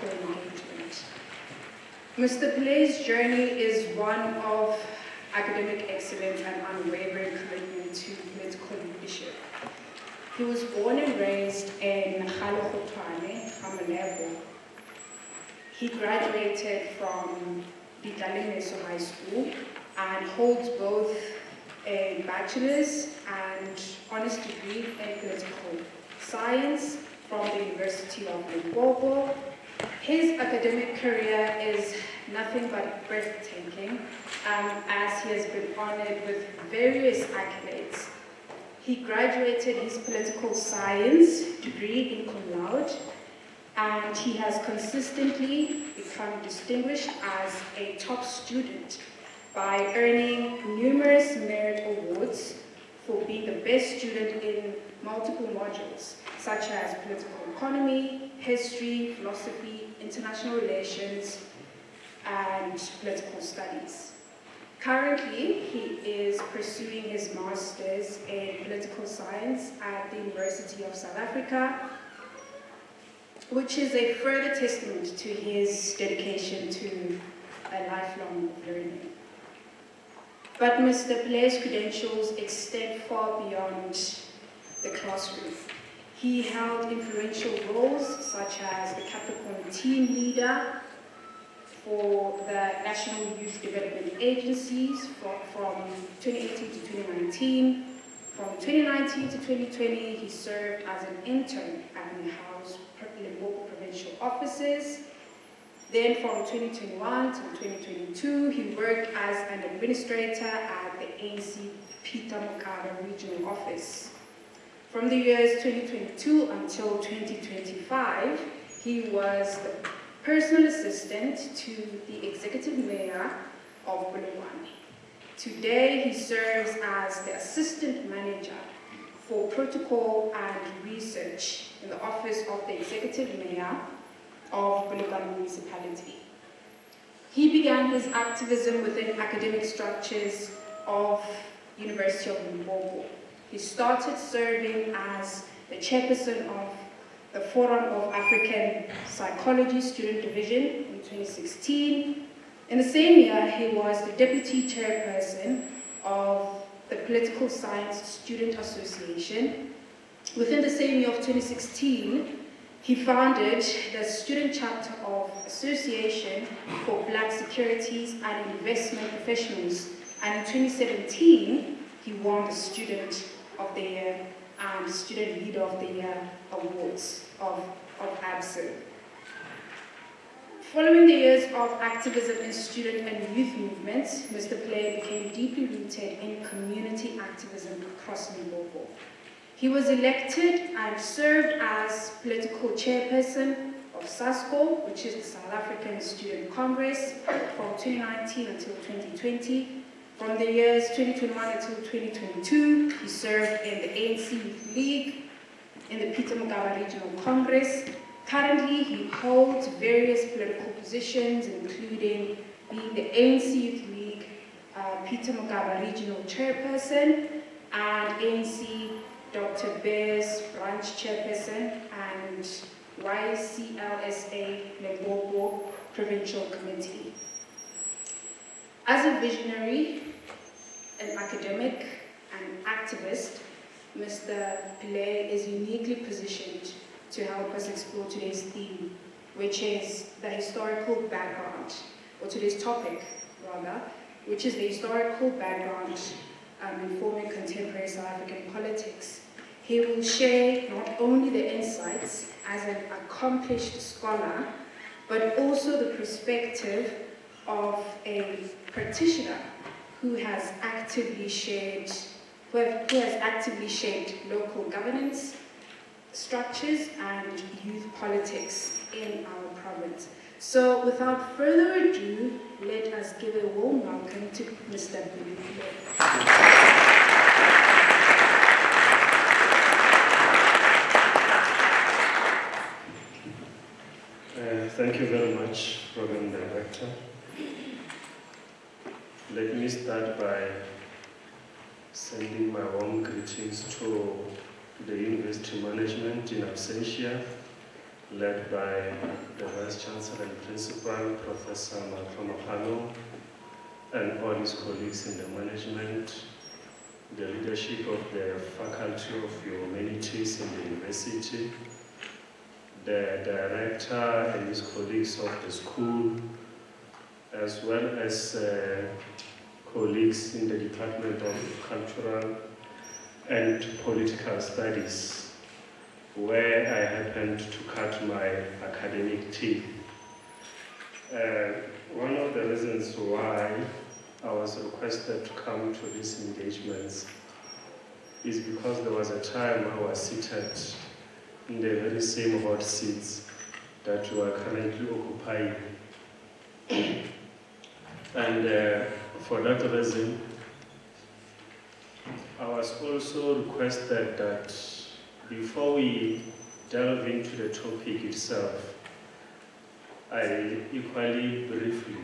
for engagement. Mr. Pillay's journey is one of academic excellence and unwavering commitment to political leadership. He was born and raised in Gamalebo. He graduated from Ditalemeso High School and holds both a bachelor's and honors degree in political science from the University of Limpopo. His academic career is nothing but breathtaking, as he has been honored with various accolades. He graduated his political science degree in cum laude, and he has consistently become distinguished as a top student by earning numerous merit awards for being the best student in multiple modules, such as political economy, history, philosophy, international relations, and political studies. Currently, he is pursuing his master's in political science at the University of South Africa, which is a further testament to his dedication to a lifelong learning. But Mr. Pillay's credentials extend far beyond the classroom. He held influential roles such as the Capricorn team leader for the National Youth Development Agencies from 2018 to 2019. From 2019 to 2020, he served as an intern at the House Limpopo provincial offices. Then from 2021 to 2022, he worked as an administrator at the ANC Peter Mokaba regional office. From the years 2022 until 2025, he was the personal assistant to the executive mayor of Bulelwane. Today, he serves as the assistant manager for protocol and research in the office of the executive mayor of Bulelwane municipality. He began his activism within academic structures of University of Limpopo. He started serving as the chairperson of the Forum of African Psychology Student Division in 2016. In the same year, he was the deputy chairperson of the Political Science Student Association. Within the same year of 2016, he founded the student chapter of Association for Black Securities and Investment Professionals. And in 2017, he won the Student of the Year and Student Leader of the Year awards of ABSA. Following the years of activism in student and youth movements, Mr. Pillay became deeply rooted in community activism across Limpopo. He was elected and served as political chairperson of SASCO, which is the South African Student Congress, from 2019 until 2020. From the years 2021 until 2022, he served in the ANC Youth League, in the Peter Mokaba Regional Congress. Currently, he holds various political positions, including being the ANC Youth League Peter Mokaba Regional Chairperson and ANC Dr. Bears Branch Chairperson and YCLSA Limpopo Provincial Committee. As a visionary, an academic, and activist, Mr. Pillay is uniquely positioned to help us explore today's theme, which is the historical background, or today's topic, rather, which is the historical background informing contemporary South African politics. He will share not only the insights as an accomplished scholar, but also the perspective of a practitioner who has actively shaped local governance structures and youth politics in our province. So without further ado, let us give a warm welcome to Mr. Billy Pillay. Thank you very much, Program Director. Let me start by sending my warm greetings to the University Management in absentia, led by the Vice Chancellor and Principal, Professor Makromapano, and all his colleagues in the management, the leadership of the Faculty of Humanities in the university, the director and his colleagues of the school, as well as colleagues in the Department of Cultural and Political Studies, where I happened to cut my academic teeth. One of the reasons why I was requested to come to these engagements is because there was a time I was seated in the very same hot seats that you are currently occupying. And for that reason, I was also requested that before we delve into the topic itself, I equally briefly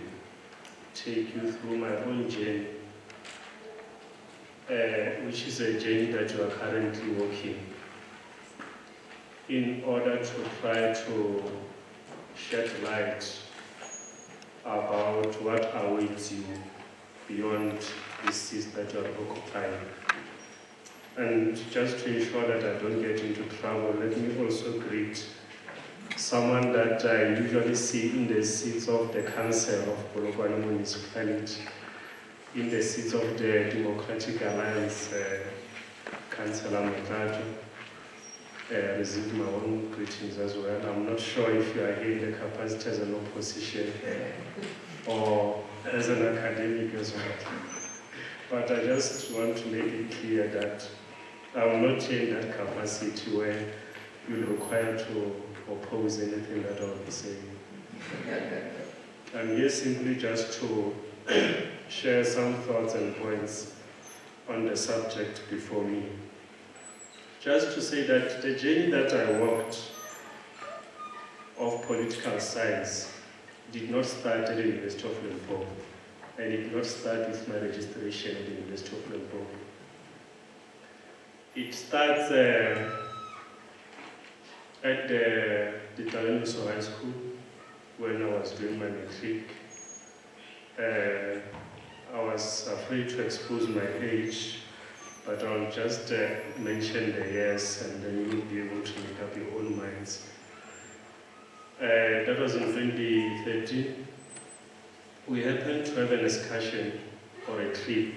take you through my own journey, which is a journey that you are currently walking, in order to try to shed light about what awaits you beyond the seats that you are occupying. And just to ensure that I don't get into trouble, let me also greet someone that I usually see in the seats of the Council of Polokwane Municipality, in the seats of the Democratic Alliance, Councillor Mutato. Receive my own greetings as well. I'm not sure if you are here in the capacity as an opposition or as an academic as well. But I just want to make it clear that I'm not here in that capacity where you're required to oppose anything that I'll be saying. I'm here simply just to share some thoughts and points on the subject before me. Just to say that the journey that I walked of political science did not start at the University of Limpopo. I did not start with my registration at the University of Limpopo. It starts at the Taleniso High School when I was doing my matric. I was afraid to expose my age, but I'll just mention the years and then you'll be able to make up your own minds. That was in 2013. We happened to have an excursion or a trip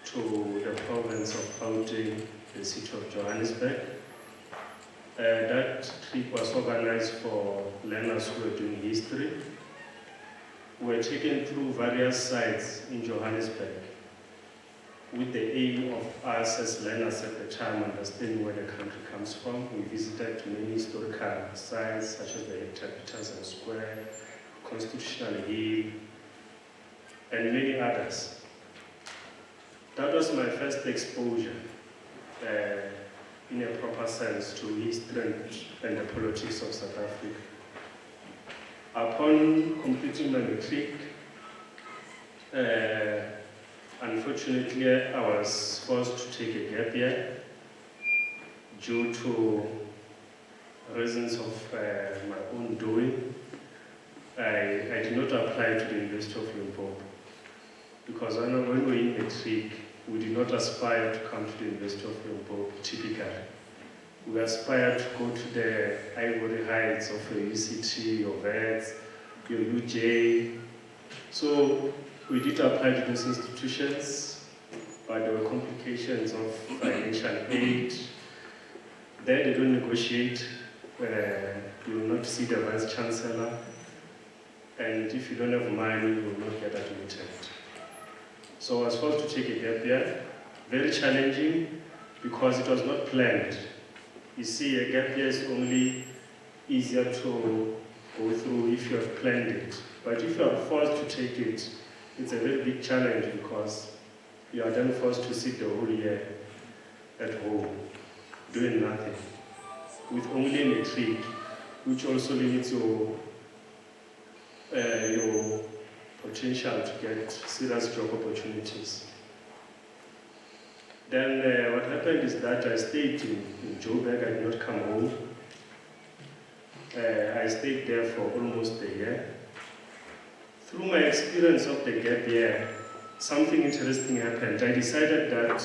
to the province of Gauteng, the city of Johannesburg. That trip was organized for learners who were doing history. We were taken through various sites in Johannesburg with the aim of us as learners at the time understanding where the country comes from. We visited many historical sites such as the Peterson Square, Constitutional Hill, and many others. That was my first exposure in a proper sense to history and the politics of South Africa. Upon completing my matric, unfortunately, I was forced to take a gap year due to reasons of my own doing. I did not apply to the University of Limpopo because when we were in matric, we did not aspire to come to the University of Limpopo typically. We aspired to go to the ivory heights of your UCT, your VETS, your UJ. So we did apply to those institutions, but there were complications of financial aid. There they don't negotiate. You will not see the Vice Chancellor. And if you don't have money, you will not get admitted. So I was forced to take a gap year. Very challenging because it was not planned. You see, a gap year is only easier to go through if you have planned it. But if you are forced to take it, it's a very big challenge because you are then forced to sit the whole year at home, doing nothing, with only a matric, which also limits your potential to get serious job opportunities. Then what happened is that I stayed in Joburg. I did not come home. I stayed there for almost a year. Through my experience of the gap year, something interesting happened. I decided that,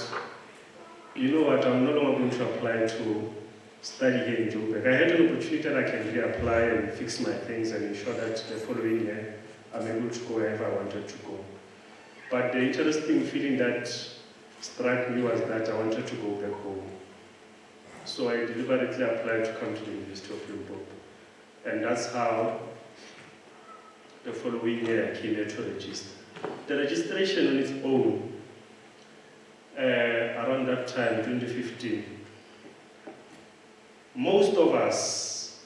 you know what, I'm no longer going to apply to study here in Joburg. I had an opportunity that I can reapply and fix my things and ensure that the following year I'm able to go wherever I wanted to go. But the interesting feeling that struck me was that I wanted to go back home. So I deliberately applied to come to the University of Limpopo. And that's how the following year I came here to register. The registration on its own, around that time, 2015, most of us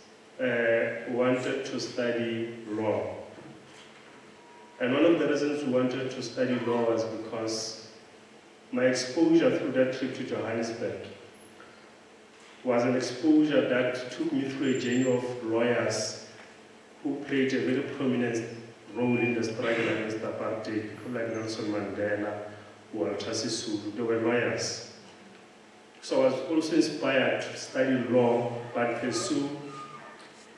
wanted to study law. And one of the reasons we wanted to study law was because my exposure through that trip to Johannesburg was an exposure that took me through a journey of lawyers who played a very prominent role in the struggle against apartheid, people like Nelson Mandela, Walter Sisulu. They were lawyers. So I was also inspired to study law, but pursue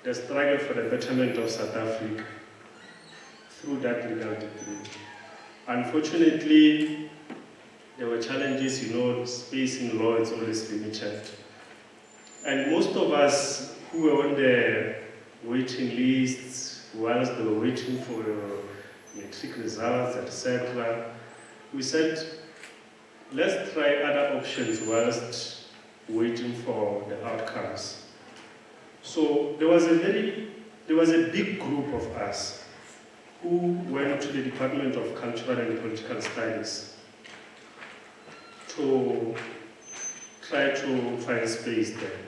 the struggle for the betterment of South Africa through that legal degree. Unfortunately, there were challenges, you know, space in law is always limited. And most of us who were on the waiting lists, whilst they were waiting for matric results, etc., we said, let's try other options whilst waiting for the outcomes. So there was a big group of us who went to the Department of Cultural and Political Studies to try to find space there.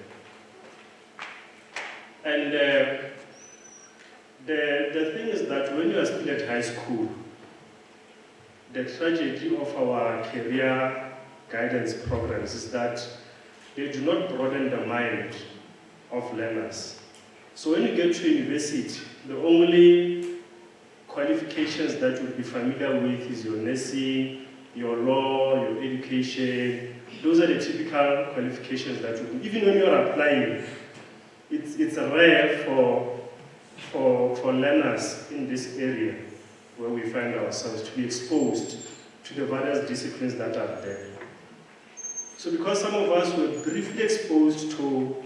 And the thing is that when you are still at high school, the tragedy of our career guidance programs is that they do not broaden the mind of learners. So when you get to university, the only qualifications that you'll be familiar with is your nursing, your law, your education. Those are the typical qualifications that you do. Even when you are applying, it's rare for learners in this area where we find ourselves to be exposed to the various disciplines that are there. So because some of us were briefly exposed to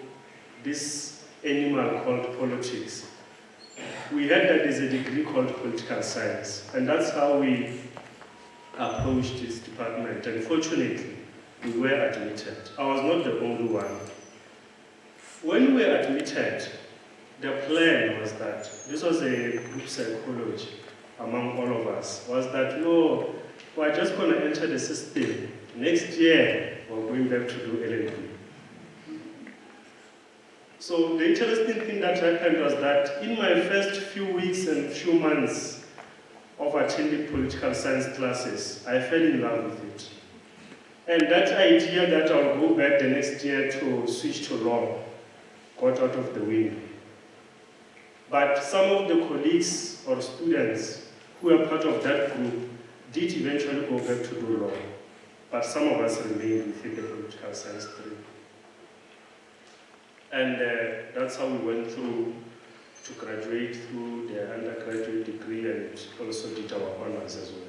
this animal called politics, we heard that there's a degree called political science, and that's how we approached this department. And fortunately, we were admitted. I was not the only one. When we were admitted, the plan was that, this was a group psychology among all of us, was that, no, we're just going to enter the system. Next year, we're going back to do LLB. So the interesting thing that happened was that in my first few weeks and few months of attending political science classes, I fell in love with it. And that idea that I'll go back the next year to switch to law got out of the window. But some of the colleagues or students who were part of that group did eventually go back to do law. But some of us remained within the political science stream. And that's how we went through to graduate through the undergraduate degree and also did our honors as well.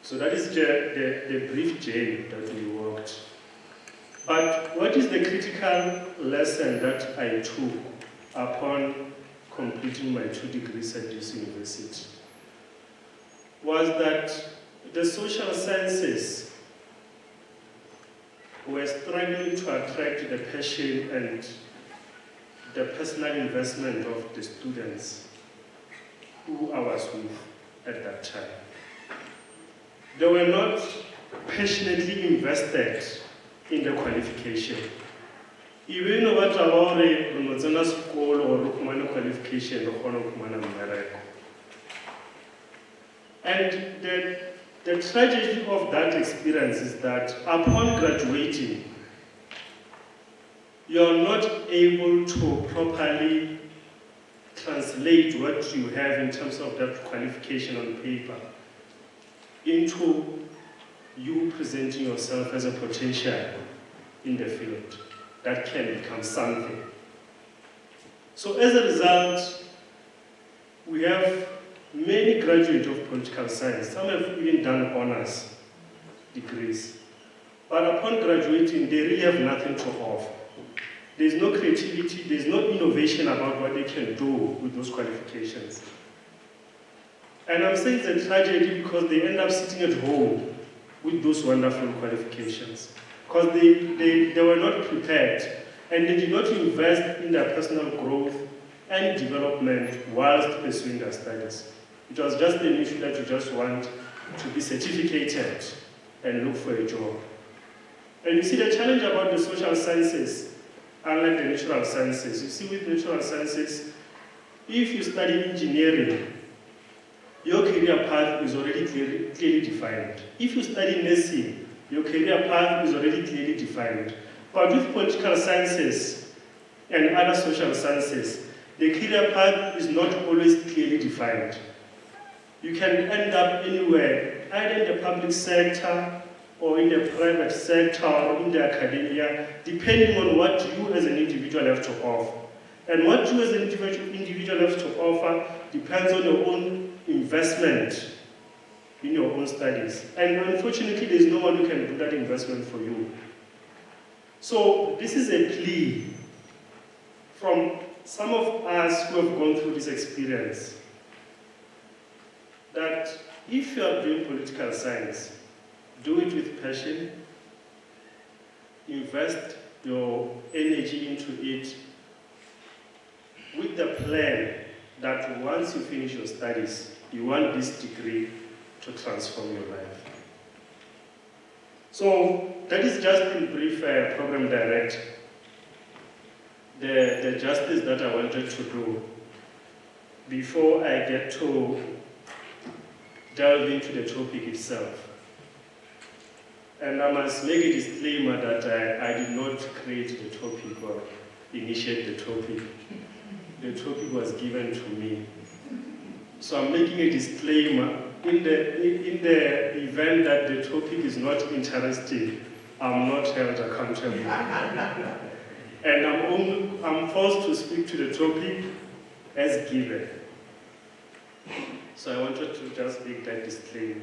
So that is the brief journey that we walked. But what is the critical lesson that I took upon completing my 2 degrees at this university was that the social sciences were struggling to attract the passion and the personal investment of the students who I was with at that time. They were not passionately invested in the qualification. Even what about a school or qualification or America. And the tragedy of that experience is that upon graduating, you're not able to properly translate what you have in terms of that qualification on paper into you presenting yourself as a potential in the field that can become something. So as a result, we have many graduates of political science. Some have even done honors degrees. But upon graduating, they really have nothing to offer. There's no creativity, there's no innovation about what they can do with those qualifications. And I'm saying it's a tragedy because they end up sitting at home with those wonderful qualifications. Because they were not prepared and they did not invest in their personal growth and development whilst pursuing their studies. It was just an issue that you just want to be certificated and look for a job. And you see the challenge about the social sciences, unlike the natural sciences. You see with natural sciences, if you study engineering, your career path is already clearly defined. If you study nursing, your career path is already clearly defined. But with political sciences and other social sciences, the career path is not always clearly defined. You can end up anywhere, either in the public sector, or in the private sector, or in the academia, depending on what you as an individual have to offer. And what you as an individual have to offer depends on your own investment in your own studies. And unfortunately, there's no one who can do that investment for you. So this is a plea from some of us who have gone through this experience that if you are doing political science, do it with passion, invest your energy into it with the plan that once you finish your studies, you want this degree to transform your life. So that is just in brief program direct, the justice that I wanted to do before I get to delve into the topic itself. And I must make a disclaimer that I did not create the topic or initiate the topic. The topic was given to me. So I'm making a disclaimer. In the event that the topic is not interesting, I'm not held accountable. And I'm forced to speak to the topic as given. So I wanted to just make that disclaimer.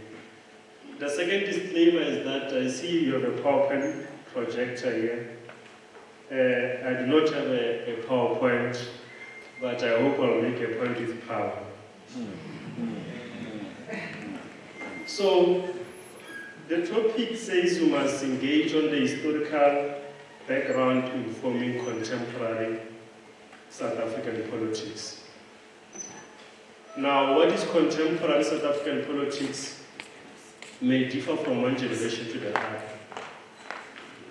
The second disclaimer is that I see you have a PowerPoint projector here. I do not have a PowerPoint, but I hope I'll make a point with power. So the topic says you must engage on the historical background informing contemporary South African politics. Now, what is contemporary South African politics may differ from one generation to the other.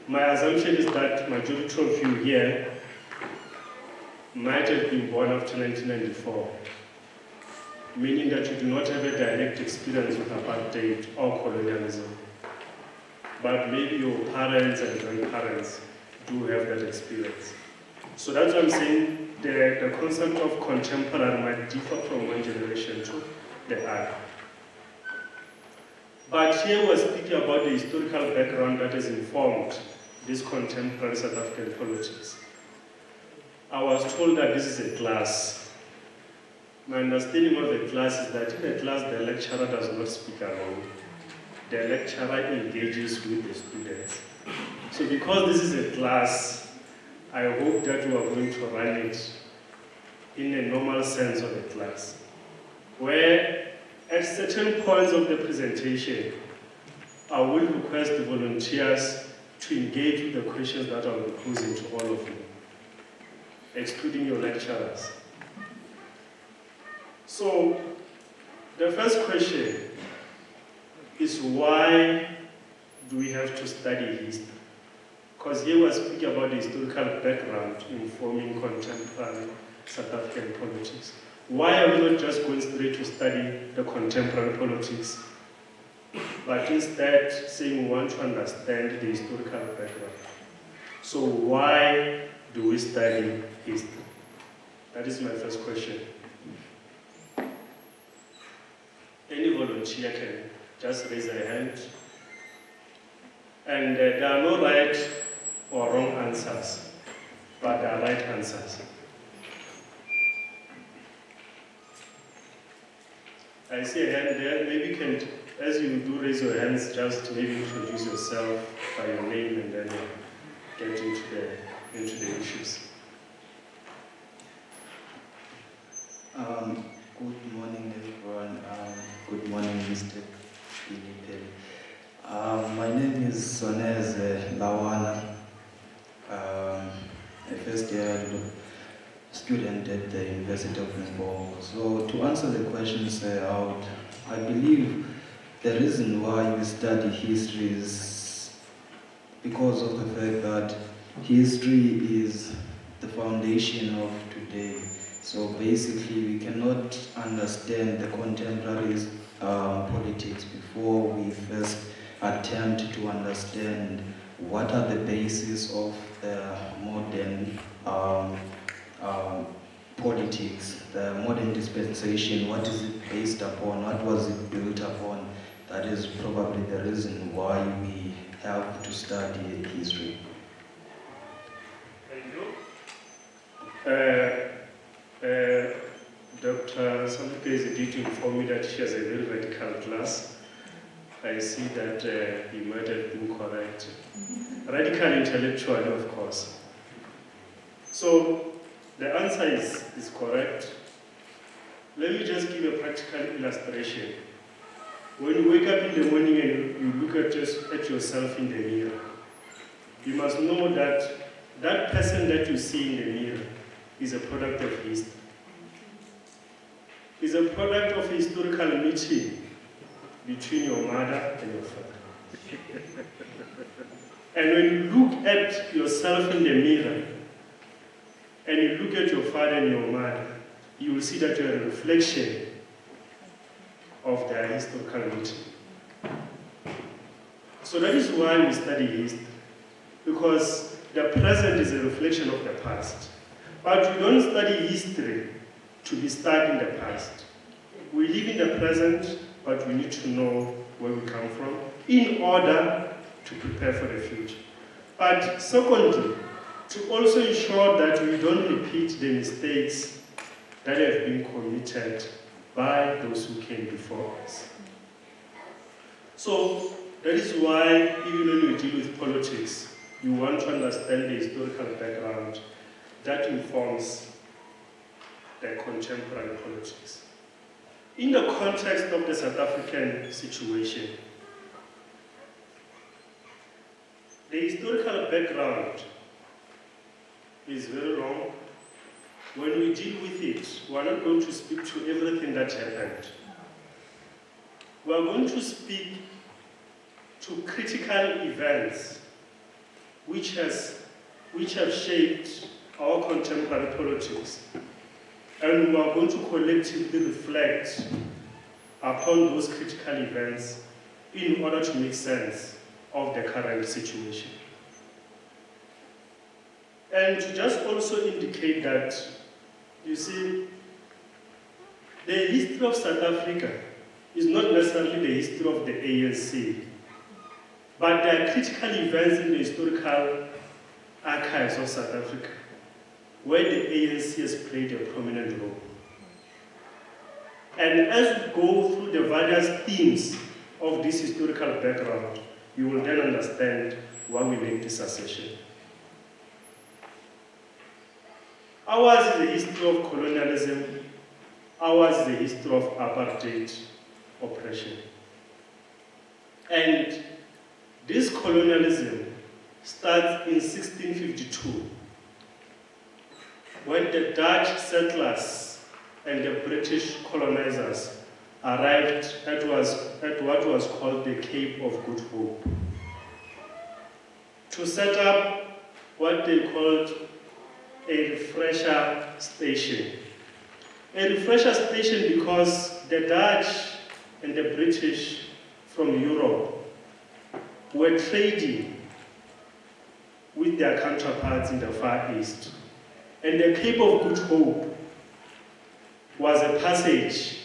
My assumption is that majority of you here might have been born after 1994, meaning that you do not have a direct experience with apartheid or colonialism. But maybe your parents and grandparents do have that experience. So that's what I'm saying, the concept of contemporary might differ from one generation to the other. But here we're speaking about the historical background that has informed this contemporary South African politics. I was told that this is a class. My understanding of the class is that in a class the lecturer does not speak alone. The lecturer engages with the students. So because this is a class, I hope that we are going to run it in a normal sense of a class, where at certain points of the presentation, I will request the volunteers to engage with the questions that I'll be posing to all of you, excluding your lecturers. So, the first question is, why do we have to study history? Because here we're speaking about the historical background informing contemporary South African politics. Why are we not just going straight to study the contemporary politics, but instead saying we want to understand the historical background? So why do we study history? That is my first question. Any volunteer can just raise a hand. And there are no right or wrong answers, but there are right answers. I see a hand there. Maybe you can, as you do raise your hands, just maybe introduce yourself by your name and then get into the issues. Good morning, everyone. Good morning, Mr. BILLY PILLAY. My name is Sonez Lawana. A first-year student at the University of Limpopo. So, to answer the questions out, I believe the reason why we study history is because of the fact that history is the foundation of today. So basically, we cannot understand the contemporary politics before we first attempt to understand what are the basis of the modern politics, the modern dispensation, what is it based upon, what was it built upon. That is probably the reason why we have to study history. Thank you. Dr. Samukezi did inform me that she has a very radical class. I see that he might have been correct. Radical intellectually, of course. So the answer is correct. Let me just give a practical illustration. When you wake up in the morning and you look at yourself in the mirror, you must know that that person that you see in the mirror is a product of history. Is a product of a historical meeting between your mother and your father. And when you look at yourself in the mirror, and you look at your father and your mother, you will see that you are a reflection of their historical meeting. So that is why we study history, because the present is a reflection of the past. But we don't study history to be stuck in the past. We live in the present, but we need to know where we come from in order to prepare for the future. But secondly, to also ensure that we don't repeat the mistakes that have been committed by those who came before us. So that is why even when we deal with politics, you want to understand the historical background that informs the contemporary politics. In the context of the South African situation, the historical background is very long. When we deal with it, we are not going to speak to everything that happened. We are going to speak to critical events which have shaped our contemporary politics. And we are going to collectively reflect upon those critical events in order to make sense of the current situation. And to just also indicate that, you see, the history of South Africa is not necessarily the history of the ANC, but there are critical events in the historical archives of South Africa where the ANC has played a prominent role. And as we go through the various themes of this historical background, you will then understand why we make this assertion. Ours is the history of colonialism. Ours is the history of apartheid oppression. And this colonialism starts in 1652, when the Dutch settlers and the British colonizers arrived at what was called the Cape of Good Hope to set up what they called a refresher station. A refresher station because the Dutch and the British from Europe were trading with their counterparts in the Far East. And the Cape of Good Hope was a passage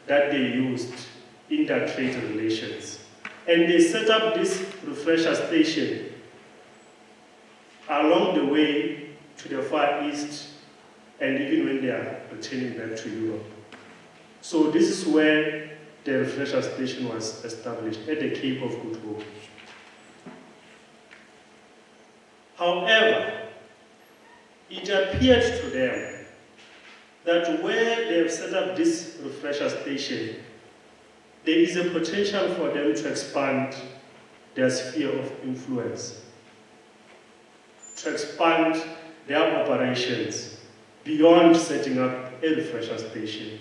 that they used in their trade relations. And they set up this refresher station along the way to the Far East, and even when they are returning back to Europe. So this is where the refresher station was established at the Cape of Good Hope. However, it appeared to them that where they have set up this refresher station, there is a potential for them to expand their sphere of influence, to expand their operations beyond setting up a refresher station.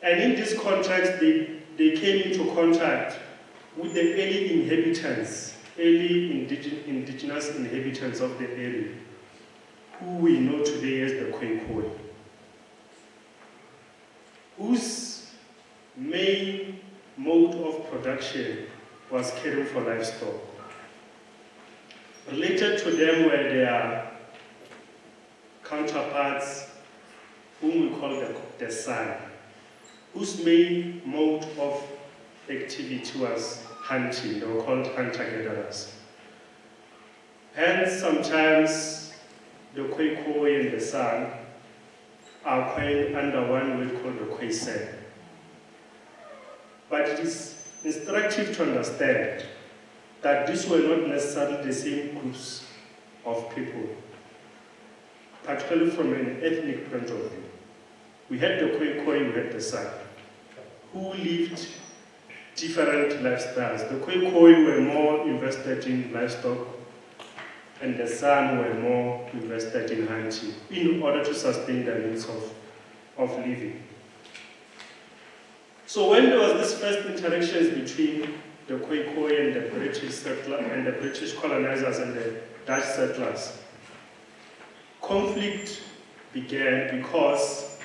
And in this context, they came into contact with the early inhabitants, early indigenous inhabitants of the area, who we know today as the Khoikhoi, whose main mode of production was caring for livestock. Related to them were their counterparts, whom we call the San, whose main mode of activity was hunting. They were called hunter-gatherers. Hence, sometimes the Khoikhoi and the San are coined under one word called the Khoisan. But it is instructive to understand that these were not necessarily the same groups of people, particularly from an ethnic point of view. We had the Khoikhoi, we had the San, who lived different lifestyles. The Khoikhoi were more invested in livestock, and the San were more invested in hunting in order to sustain their means of living. So when there was this first interactions between the Khoikhoi and the British settler and the British colonizers and the Dutch settlers, conflict began because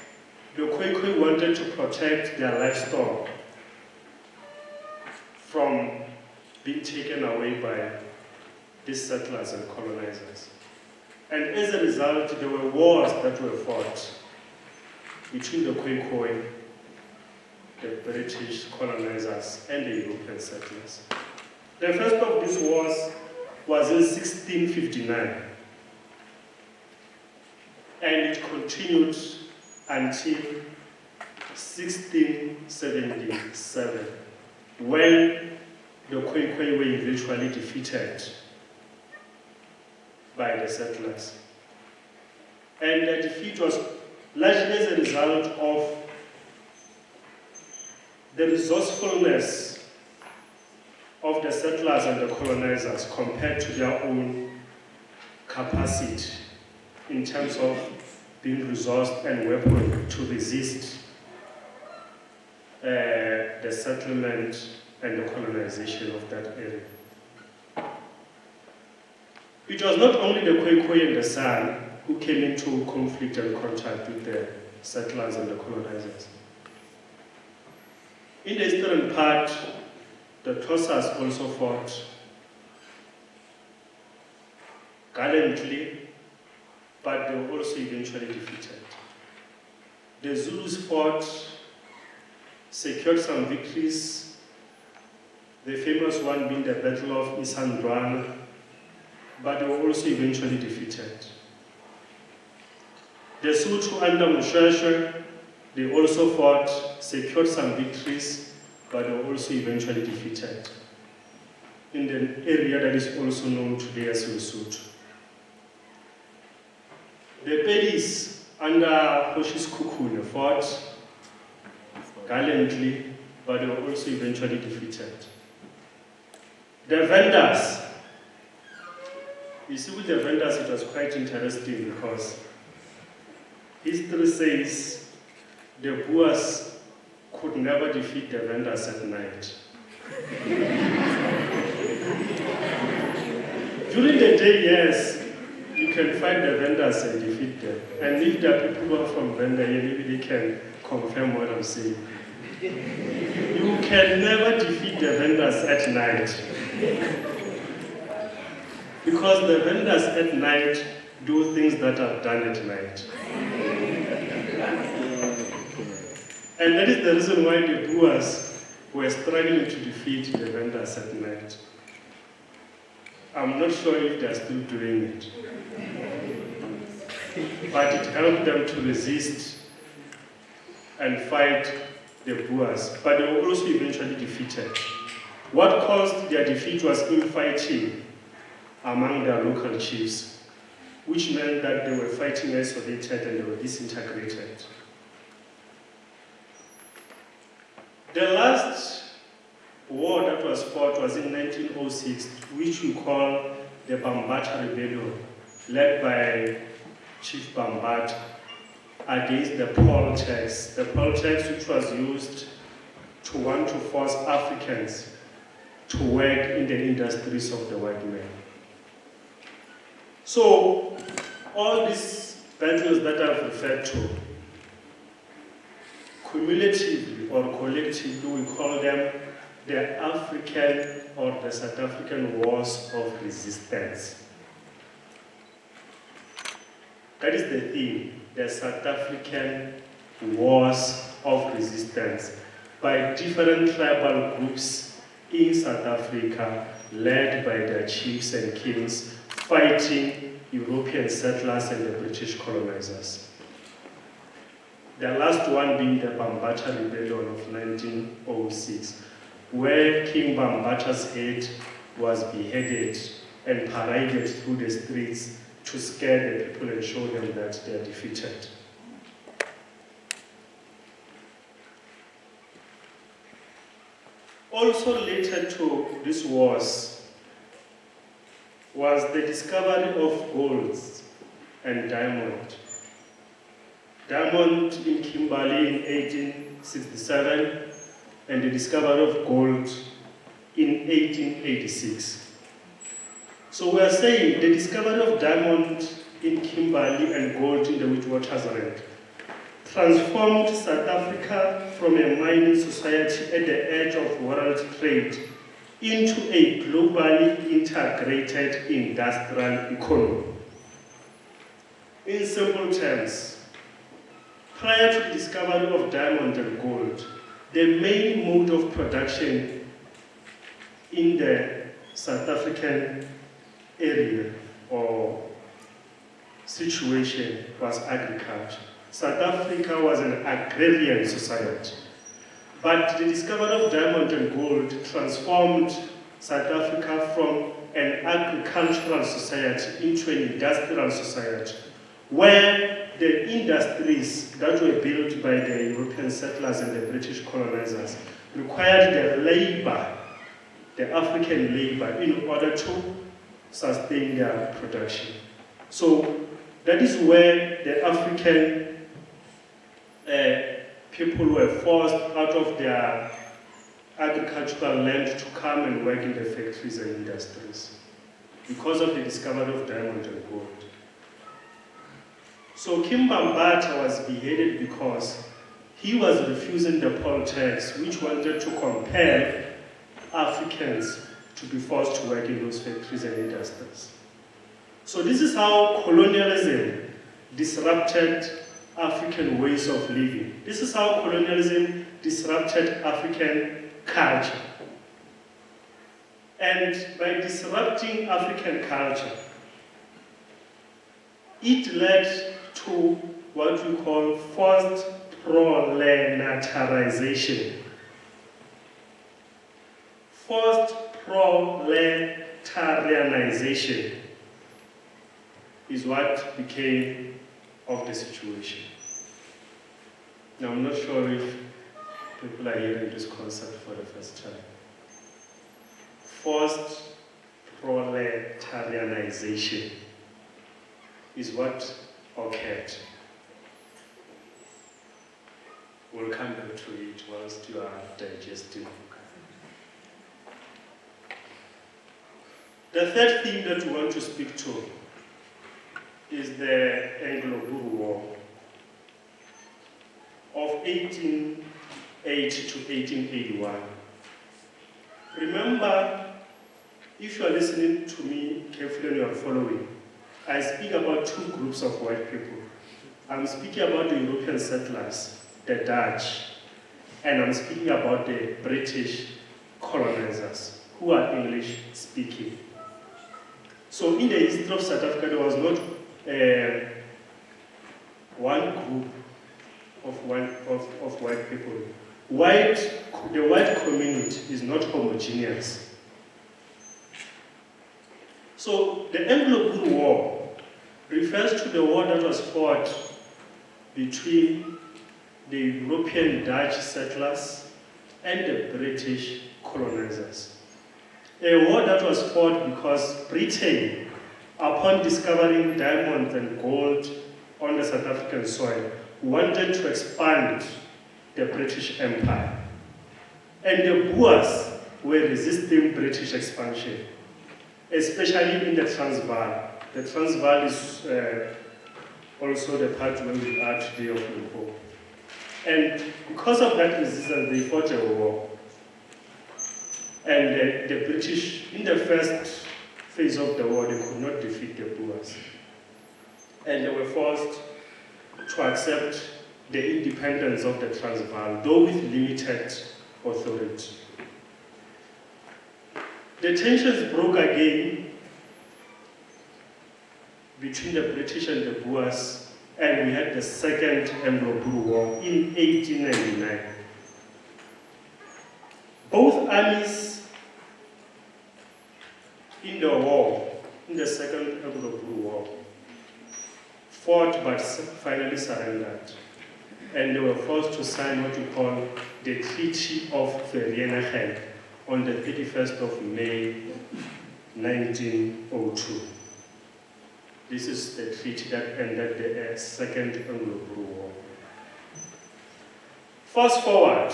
the Khoikhoi wanted to protect their livestock from being taken away by these settlers and colonizers. And as a result, there were wars that were fought between the Khoikhoi, the British colonizers, and the European settlers. The first of these wars was in 1659, and it continued until 1677, when the Khoikhoi were eventually defeated by the settlers. And the defeat was largely as a result of the resourcefulness of the settlers and the colonizers compared to their own capacity in terms of being resourced and weaponed to resist the settlement and the colonization of that area. It was not only the Khoikhoi and the San who came into conflict and contact with the settlers and the colonizers. In the eastern part, the Xhosas also fought gallantly, but they were also eventually defeated. The Zulus fought, secured some victories, the famous one being the Battle of Isandlwana, but they were also eventually defeated. The Sotho under Moshoeshoe, they also fought, secured some victories, but they were also eventually defeated in the area that is also known today as Lesotho. The Pedis under Hoshi's Kukune fought gallantly, but they were also eventually defeated. The Vendors, you see with the Vendors it was quite interesting because history says the Boers could never defeat the Vendors at night. During the day, yes, you can find the Vendors and defeat them. And if there are people who are from Venda, maybe they can confirm what I'm saying. You can never defeat the Vendors at night. Because the Vendors at night do things that are done at night. And that is the reason why the Boers were struggling to defeat the Vendors at night. I'm not sure if they're still doing it. But it helped them to resist and fight the Boers, but they were also eventually defeated. What caused their defeat was infighting among their local chiefs, which meant that they were fighting isolated and they were disintegrated. The last war that was fought was in 1906, which we call the Bambata Rebellion, led by Chief Bambata against the poll tax. The poll tax, which was used to want to force Africans to work in the industries of the white man. So, all these battles that I've referred to, cumulatively or collectively, we call them the African or the South African Wars of Resistance. That is the theme, the South African Wars of Resistance, by different tribal groups in South Africa, led by their chiefs and kings, fighting European settlers and the British colonizers. The last one being the Bambata Rebellion of 1906, where King Bambata's head was beheaded and paraded through the streets to scare the people and show them that they are defeated. Also related to these wars was the discovery of gold and diamond. Diamond in Kimberley in 1867 and the discovery of gold in 1886. So we are saying the discovery of diamond in Kimberley and gold in the Witwatersrand transformed South Africa from a mining society at the edge of world trade into a globally integrated industrial economy. In simple terms, prior to the discovery of diamond and gold, the main mode of production in the South African area or situation was agriculture. South Africa was an agrarian society. But the discovery of diamond and gold transformed South Africa from an agricultural society into an industrial society, where the industries that were built by the European settlers and the British colonizers required the labor, the African labor, in order to sustain their production. So that is where the African people were forced out of their agricultural land to come and work in the factories and industries because of the discovery of diamond and gold. So King Bambata was beheaded because he was refusing the poll tax, which wanted to compel Africans to be forced to work in those factories and industries. So this is how colonialism disrupted African ways of living. This is how colonialism disrupted African culture. And by disrupting African culture, it led to what we call forced proletarianization. Forced proletarianization is what became of the situation. Now, I'm not sure if people are hearing this concept for the first time. Forced proletarianization is what occurred. We'll come back to it whilst you are digesting. The third thing that we want to speak to is the Anglo-Boer War of 1880 to 1881. Remember, if you are listening to me carefully and you are following, I speak about two groups of white people. I'm speaking about the European settlers, the Dutch, and I'm speaking about the British colonizers, who are English speaking. So in the history of South Africa, there was not one group of white people the white community is not homogeneous. So the Anglo-Boer War refers to the war that was fought between the European Dutch settlers and the British colonizers. A war that was fought because Britain, upon discovering diamonds and gold on the South African soil, wanted to expand the British Empire. And the Boers were resisting British expansion, especially in the Transvaal. The Transvaal is also the part where we are today of Limpopo. And because of that resistance, they fought a war. And the British, in the first phase of the war, they could not defeat the Boers. And they were forced to accept the independence of the Transvaal, though with limited authority. The tensions broke again between the British and the Boers, and we had the Second Anglo-Boer War in 1899. Both armies in the war, in the Second Anglo-Boer War, fought but finally surrendered. And they were forced to sign what we call the Treaty of Vereeniging on the 31st of May, 1902. This is the treaty that ended the Second Anglo-Boer War. Fast forward.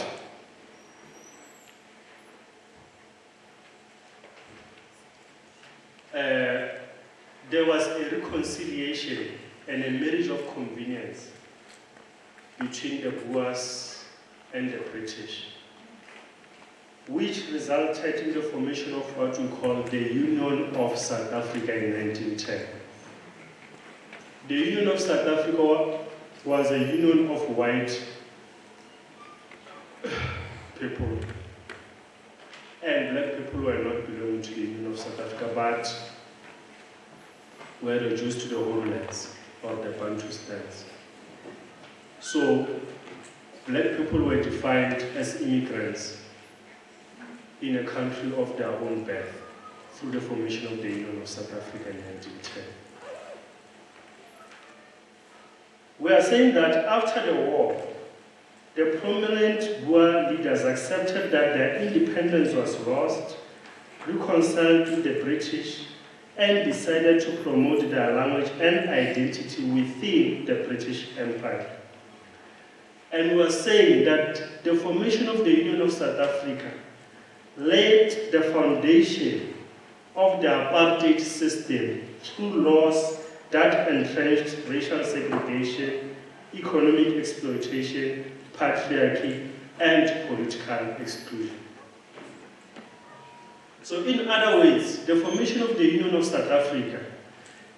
There was a reconciliation and a marriage of convenience between the Boers and the British, which resulted in the formation of what we call the Union of South Africa in 1910. The Union of South Africa was a union of white people, and black people were not belonging to the Union of South Africa, but were reduced to the homelands or the Bantustans. So black people were defined as immigrants in a country of their own birth through the formation of the Union of South Africa in 1910. We are saying that after the war, the prominent Boer leaders accepted that their independence was lost, reconciled with the British, and decided to promote their language and identity within the British Empire. And we are saying that the formation of the Union of South Africa laid the foundation of the apartheid system through laws that entrenched racial segregation, economic exploitation, patriarchy, and political exclusion. So in other words, the formation of the Union of South Africa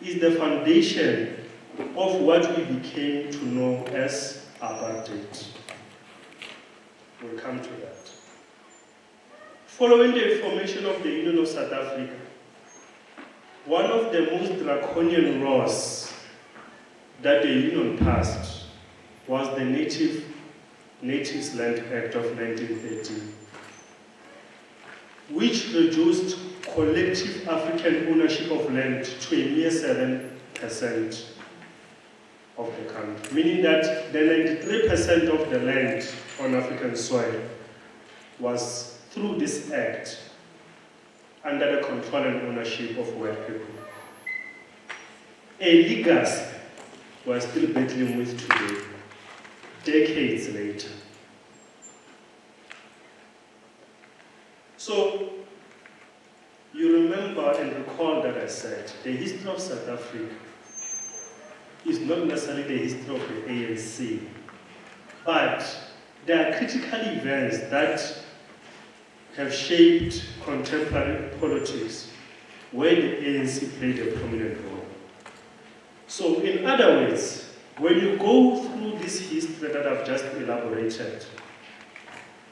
is the foundation of what we became to know as apartheid. We'll come to that. Following the formation of the Union of South Africa, one of the most draconian laws that the Union passed was the Natives Land Act of 1913, which reduced collective African ownership of land to a mere 7% of the country, meaning that the 93% of the land on African soil was, through this act, under the control and ownership of white people. A legacy we're still battling with today, decades later. So, you remember and recall that I said the history of South Africa is not necessarily the history of the ANC, but there are critical events that have shaped contemporary politics where the ANC played a prominent role. So in other words, when you go through this history that I've just elaborated,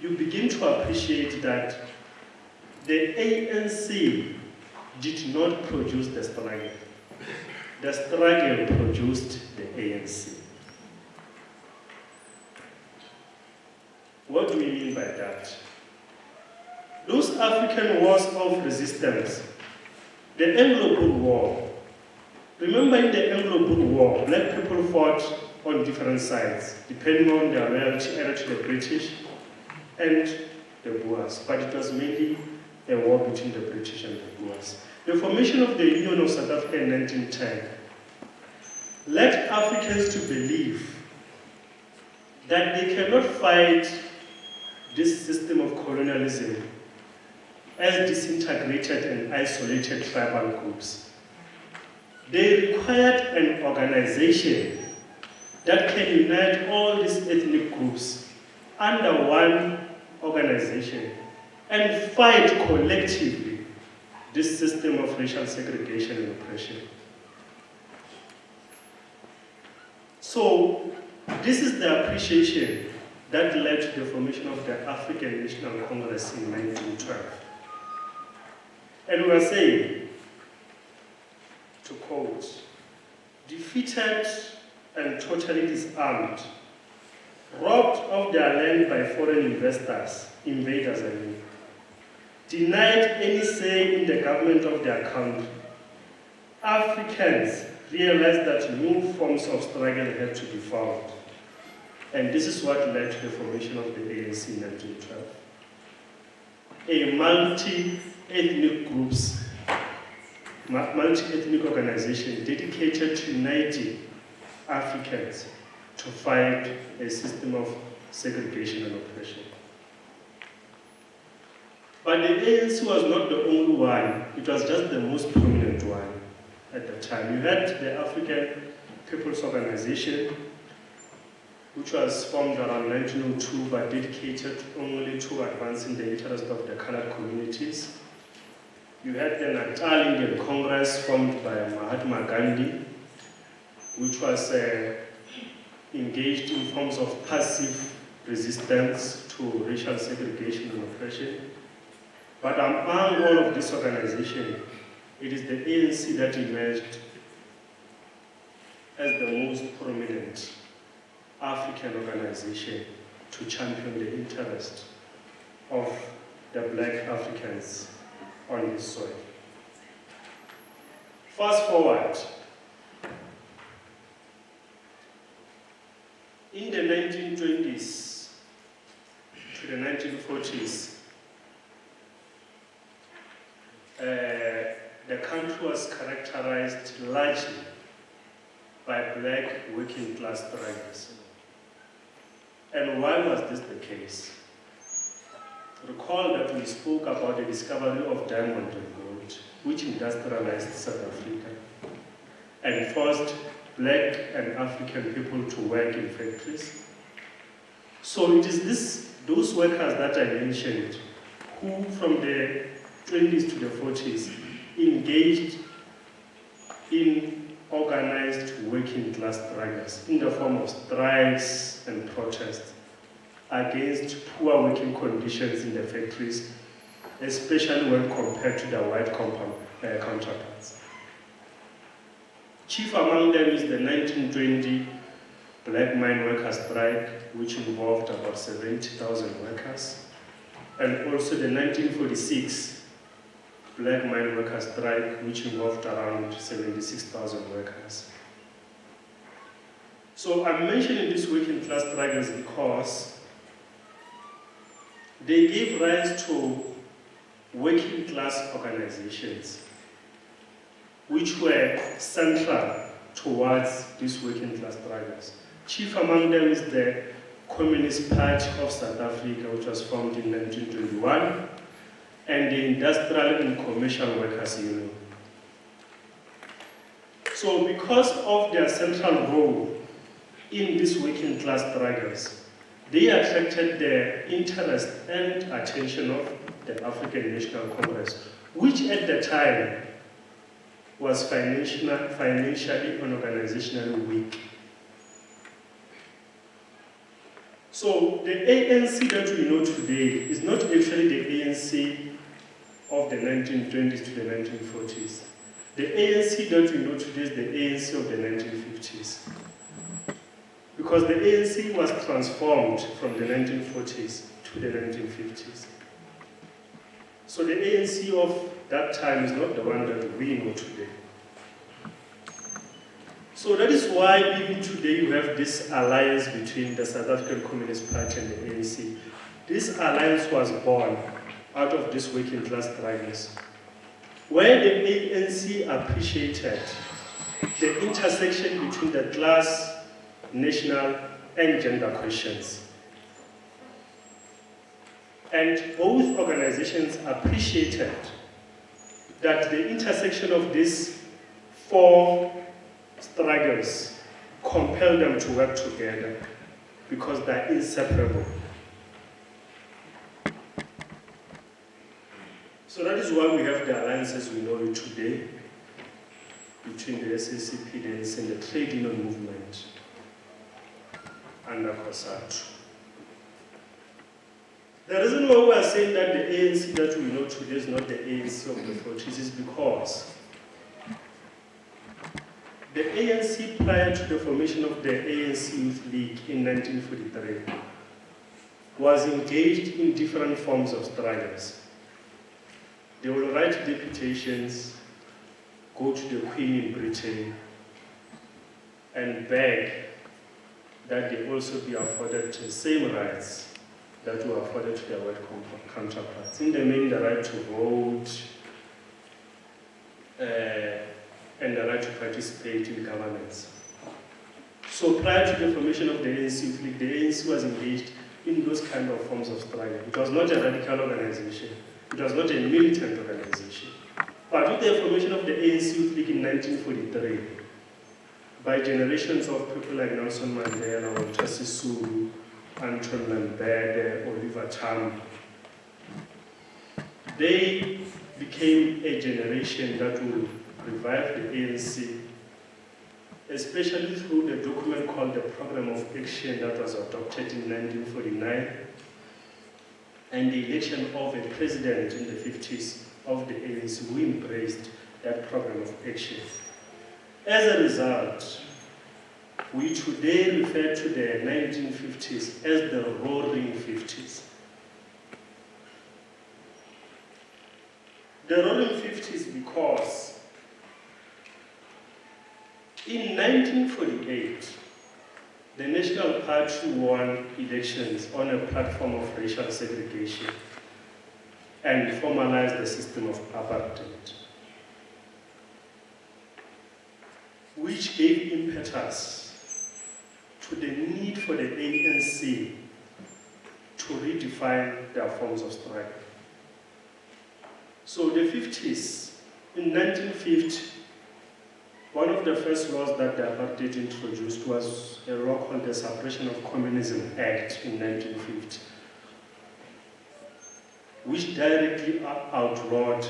you begin to appreciate that the ANC did not produce the struggle. The struggle produced the ANC. What do we mean by that? Those African wars of resistance, the Anglo-Boer War. Remember, in the Anglo-Boer War, black people fought on different sides, depending on their loyalty either to the British and the Boers, but it was mainly a war between the British and the Boers. The formation of the Union of South Africa in 1910 led Africans to believe that they cannot fight this system of colonialism as disintegrated and isolated tribal groups. They required an organization that can unite all these ethnic groups under one organization and fight collectively this system of racial segregation and oppression. So, this is the appreciation that led to the formation of the African National Congress in 1912. And we are saying, to quote, defeated and totally disarmed, robbed of their land by foreign invaders, denied any say in the government of their country, Africans realized that new forms of struggle had to be found. And this is what led to the formation of the ANC in 1912. A multi-ethnic groups, multi-ethnic organization dedicated to uniting Africans to fight a system of segregation and oppression. But the ANC was not the only one, it was just the most prominent one at the time. You had the African People's Organization, which was formed around 1902 but dedicated only to advancing the interest of the colored communities. You had the Natal Indian Congress formed by Mahatma Gandhi, which was engaged in forms of passive resistance to racial segregation and oppression. But among all of these organizations, it is the ANC that emerged as the most prominent African organization to champion the interest of the black Africans on this soil. Fast forward, in the 1920s to the 1940s, the country was characterized largely by black working class strugglers. And why was this the case? Recall that we spoke about the discovery of diamond and gold, which industrialized South Africa and forced black and African people to work in factories. So it is those workers that I mentioned who from the 20s to the 40s engaged in organized working class struggles in the form of strikes and protests against poor working conditions in the factories, especially when compared to the white counterparts. Chief among them is the 1920 Black Mine Workers Strike, which involved about 70,000 workers, and also the 1946 Black Mine Workers Strike, which involved around 76,000 workers. So I'm mentioning these working class struggles because they gave rise to working class organizations which were central towards these working class struggles. Chief among them is the Communist Party of South Africa, which was formed in 1921, and the Industrial and Commercial Workers Union. So because of their central role in these working class struggles, they attracted the interest and attention of the African National Congress, which at the time was financially and organizationally weak. So the ANC that we know today is not actually the ANC of the 1920s to the 1940s. The ANC that we know today is the ANC of the 1950s. because the ANC was transformed from the 1940s to the 1950s. So the ANC of that time is not the one that we know today. So that is why even today you have this alliance between the South African Communist Party and the ANC. This alliance was born out of these working class struggles, where the ANC appreciated the intersection between the class, national, and gender questions. And both organizations appreciated that the intersection of these four struggles compel them to work together because they're inseparable. So that is why we have the alliances we know it today between the SACP, the ANC, and the trade union movement under COSATU. The reason why we are saying that the ANC that we know today is not the ANC of the 40s is because the ANC prior to the formation of the ANC Youth League in 1943 was engaged in different forms of struggles. They will write deputations, go to the Queen in Britain, and beg that they also be afforded the same rights that were afforded to their white counterparts. In the main, the right to vote and the right to participate in governance. So prior to the formation of the ANC Youth League, the ANC was engaged in those kind of forms of struggle. It was not a radical organization. It was not a militant organization. But with the formation of the ANC Youth League in 1943, by generations of people like Nelson Mandela, Walter Sisulu, Anton Lambert, Oliver Tambo, they became a generation that will revive the ANC, especially through the document called the Program of Action that was adopted in 1949, and the election of a president in the 50s of the ANC who embraced that program of action. As a result, we today refer to the 1950s as the Roaring 50s. The Roaring 50s because in 1948, the National Party won elections on a platform of racial segregation and formalized the system of apartheid, which gave impetus to the need for the ANC to redefine their forms of struggle. So the 50s, in 1950, one of the first laws that the apartheid introduced was a law called the Suppression of Communism Act in 1950, which directly outlawed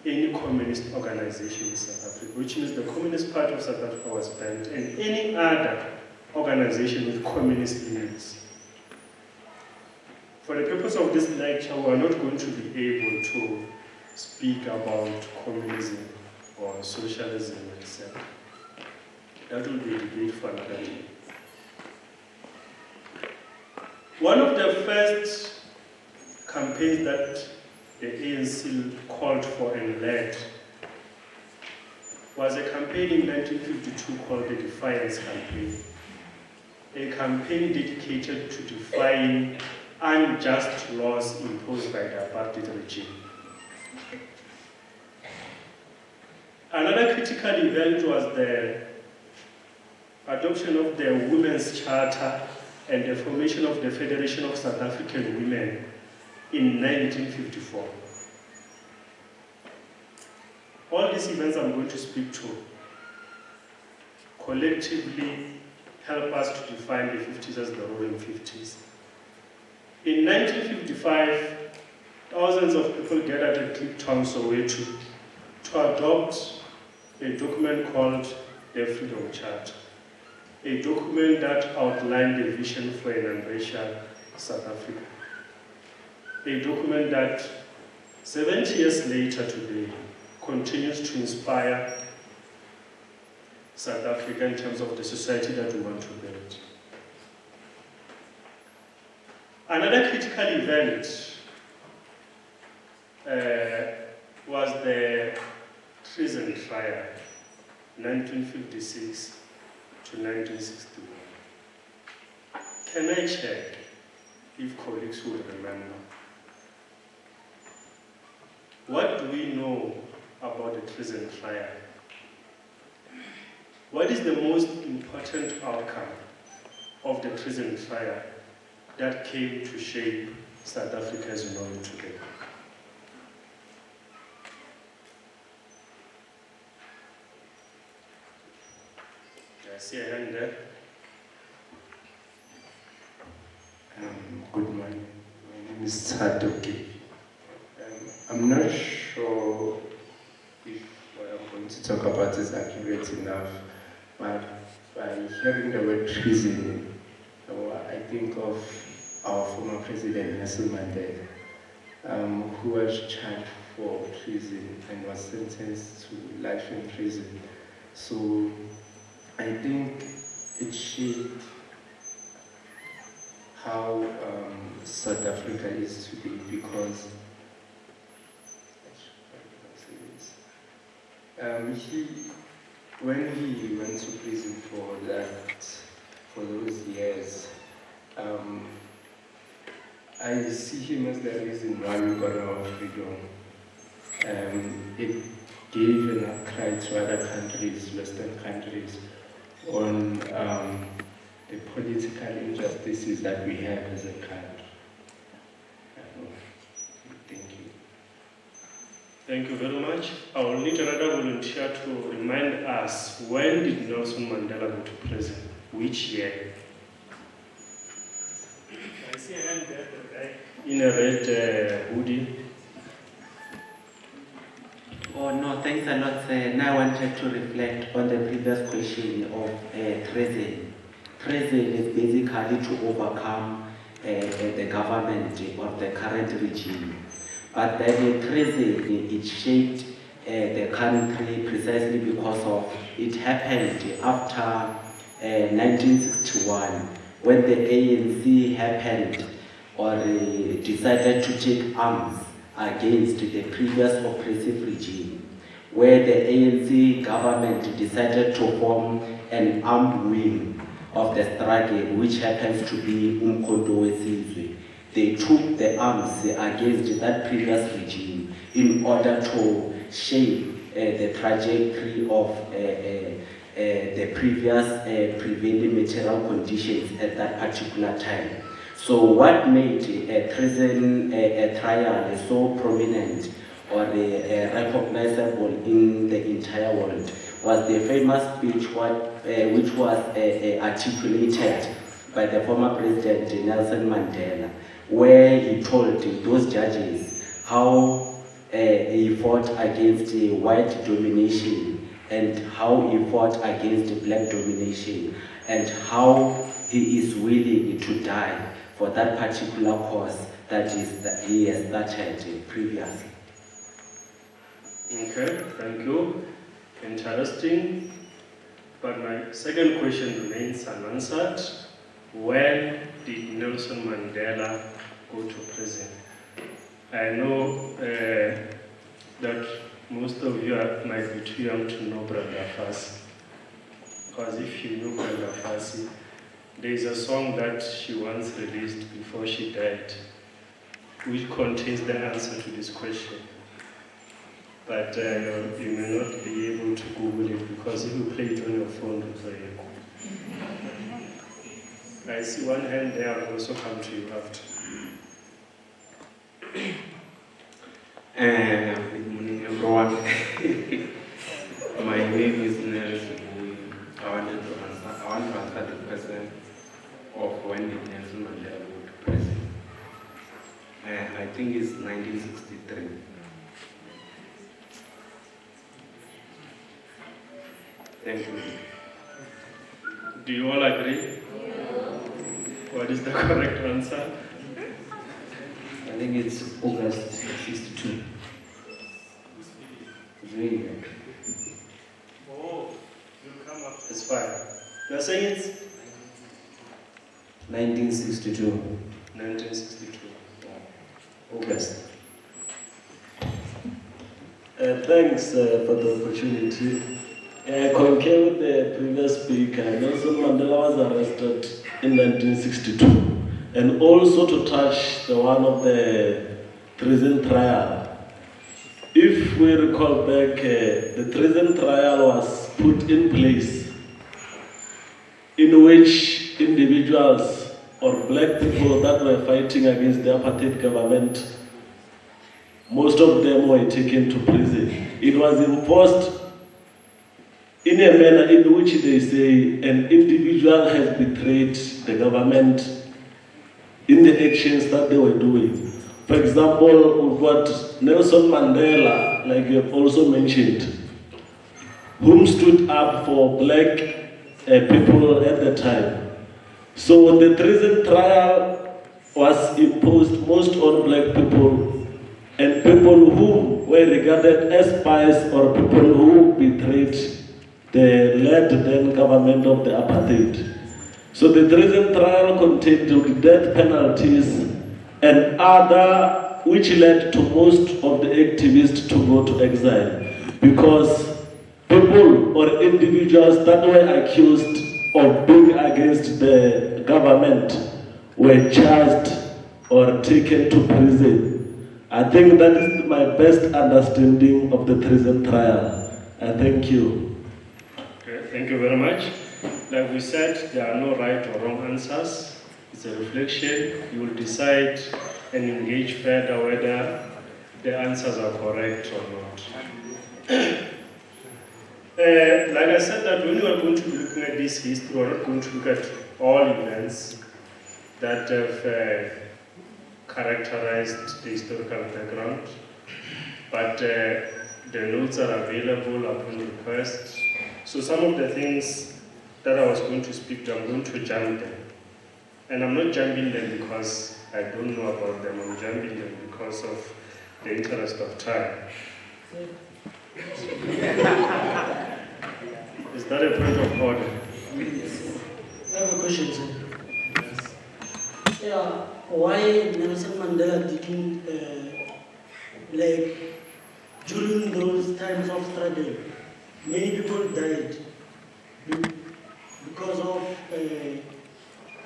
any communist organization in South Africa, which means the Communist Party of South Africa was banned, and any other organization with communist leanings. For the purpose of this lecture, we are not going to be able to speak about communism or socialism itself. That will be a debate for another day. One of the first campaigns that the ANC called for and led was a campaign in 1952 called the Defiance Campaign, a campaign dedicated to defying unjust laws imposed by the apartheid regime. Another critical event was the adoption of the Women's Charter and the formation of the Federation of South African Women in 1954. All these events I'm going to speak to collectively help us to define the 50s as the Roaring 50s. In 1955, thousands of people gathered at Kliptown, Soweto, to adopt a document called the Freedom Charter, a document that outlined the vision for an unracial South Africa, a document that 70 years later today continues to inspire South Africa in terms of the society that we want to build. Another critical event was the treason trial, 1956 to 1961. Can I check if colleagues would remember? What do we know about the treason trial? What is the most important outcome of the treason trial that came to shape South Africa as we know it today? I see a hand there. Good morning. My name is Sadoki. I'm not sure if what I'm going to talk about is accurate enough, but by hearing the word treason, I think of our former president, Nelson Mandela, who was charged for treason and was sentenced to life in prison. So I think it shaped how South Africa is today, because when he went to prison for those years, I see him as the reason why we got our freedom. It gave an outcry to other countries, Western countries, on the political injustices that we have as a country. Thank you. Thank you very much. I will need another volunteer to remind us, when did Nelson Mandela go to prison? Which year? I see a hand there, the guy in a red hoodie. Oh no, thanks a lot, sir. Now I wanted to reflect on the previous question of treason. Treason is basically to overcome the government or the current regime. But then treason, it shaped the country precisely because of it happened after 1961, when the ANC happened or decided to take arms against the previous oppressive regime, where the ANC government decided to form an armed wing of the struggle, which happens to be Umkhonto weSizwe. They took the arms against that previous regime in order to shape the trajectory of the previous prevailing material conditions at that particular time. So what made a treason trial so prominent or recognizable in the entire world was the famous speech which was articulated by the former president Nelson Mandela, where he told those judges how he fought against white domination and how he fought against black domination and how he is willing to die for that particular cause that he has started previously. Okay, thank you. Interesting. But my second question remains unanswered. When did Nelson Mandela go to prison? I know that most of you might be too young to know Brenda Fassie. Because if you know Brenda Fassie, there is a song that she once released before she died, which contains the answer to this question. But you may not be able to Google it, because if you play it on your phone, it's very cool. I see one hand there. I'll also come to you after. Good morning, everyone. My name is Nelson. I want to answer the question of when did Nelson Mandela go to prison. I think it's 1963. Thank you. Do you all agree? Yeah. What is the correct answer? I think it's August 62. It's really good. Oh, you'll come up. It's fine. You're saying it's 1962. 1962, August. Thanks for the opportunity. I concur with the previous speaker. Nelson Mandela was arrested in 1962, and also to touch the one of the treason trial. If we recall back, the treason trial was put in place in which individuals or black people that were fighting against the apartheid government, most of them were taken to prison. It was enforced in a manner in which they say an individual has betrayed the government in the actions that they were doing. For example, we've got Nelson Mandela, like you have also mentioned, whom stood up for black people at the time. So the treason trial was imposed most on black people and people who were regarded as spies or people who betrayed the led then government of the apartheid. So the treason trial contained the death penalties and other, which led to most of the activists to go to exile, because people or individuals that were accused of being against the government were charged or taken to prison. I think that is my best understanding of the treason trial. Thank you. Okay, thank you very much. Like we said, there are no right or wrong answers. It's a reflection. You will decide and engage further whether the answers are correct or not. Like I said, that when we are going to be looking at this history, we're not going to look at all events that have characterized the historical background, but the notes are available upon request. So some of the things that I was going to speak to, I'm going to jump them. And I'm not jumping them because I don't know about them, I'm jumping them because of the interest of time. Is that a point of order? I have a question, sir. Yes. Yeah, why Nelson Mandela didn't, during those times of struggle, many people died because of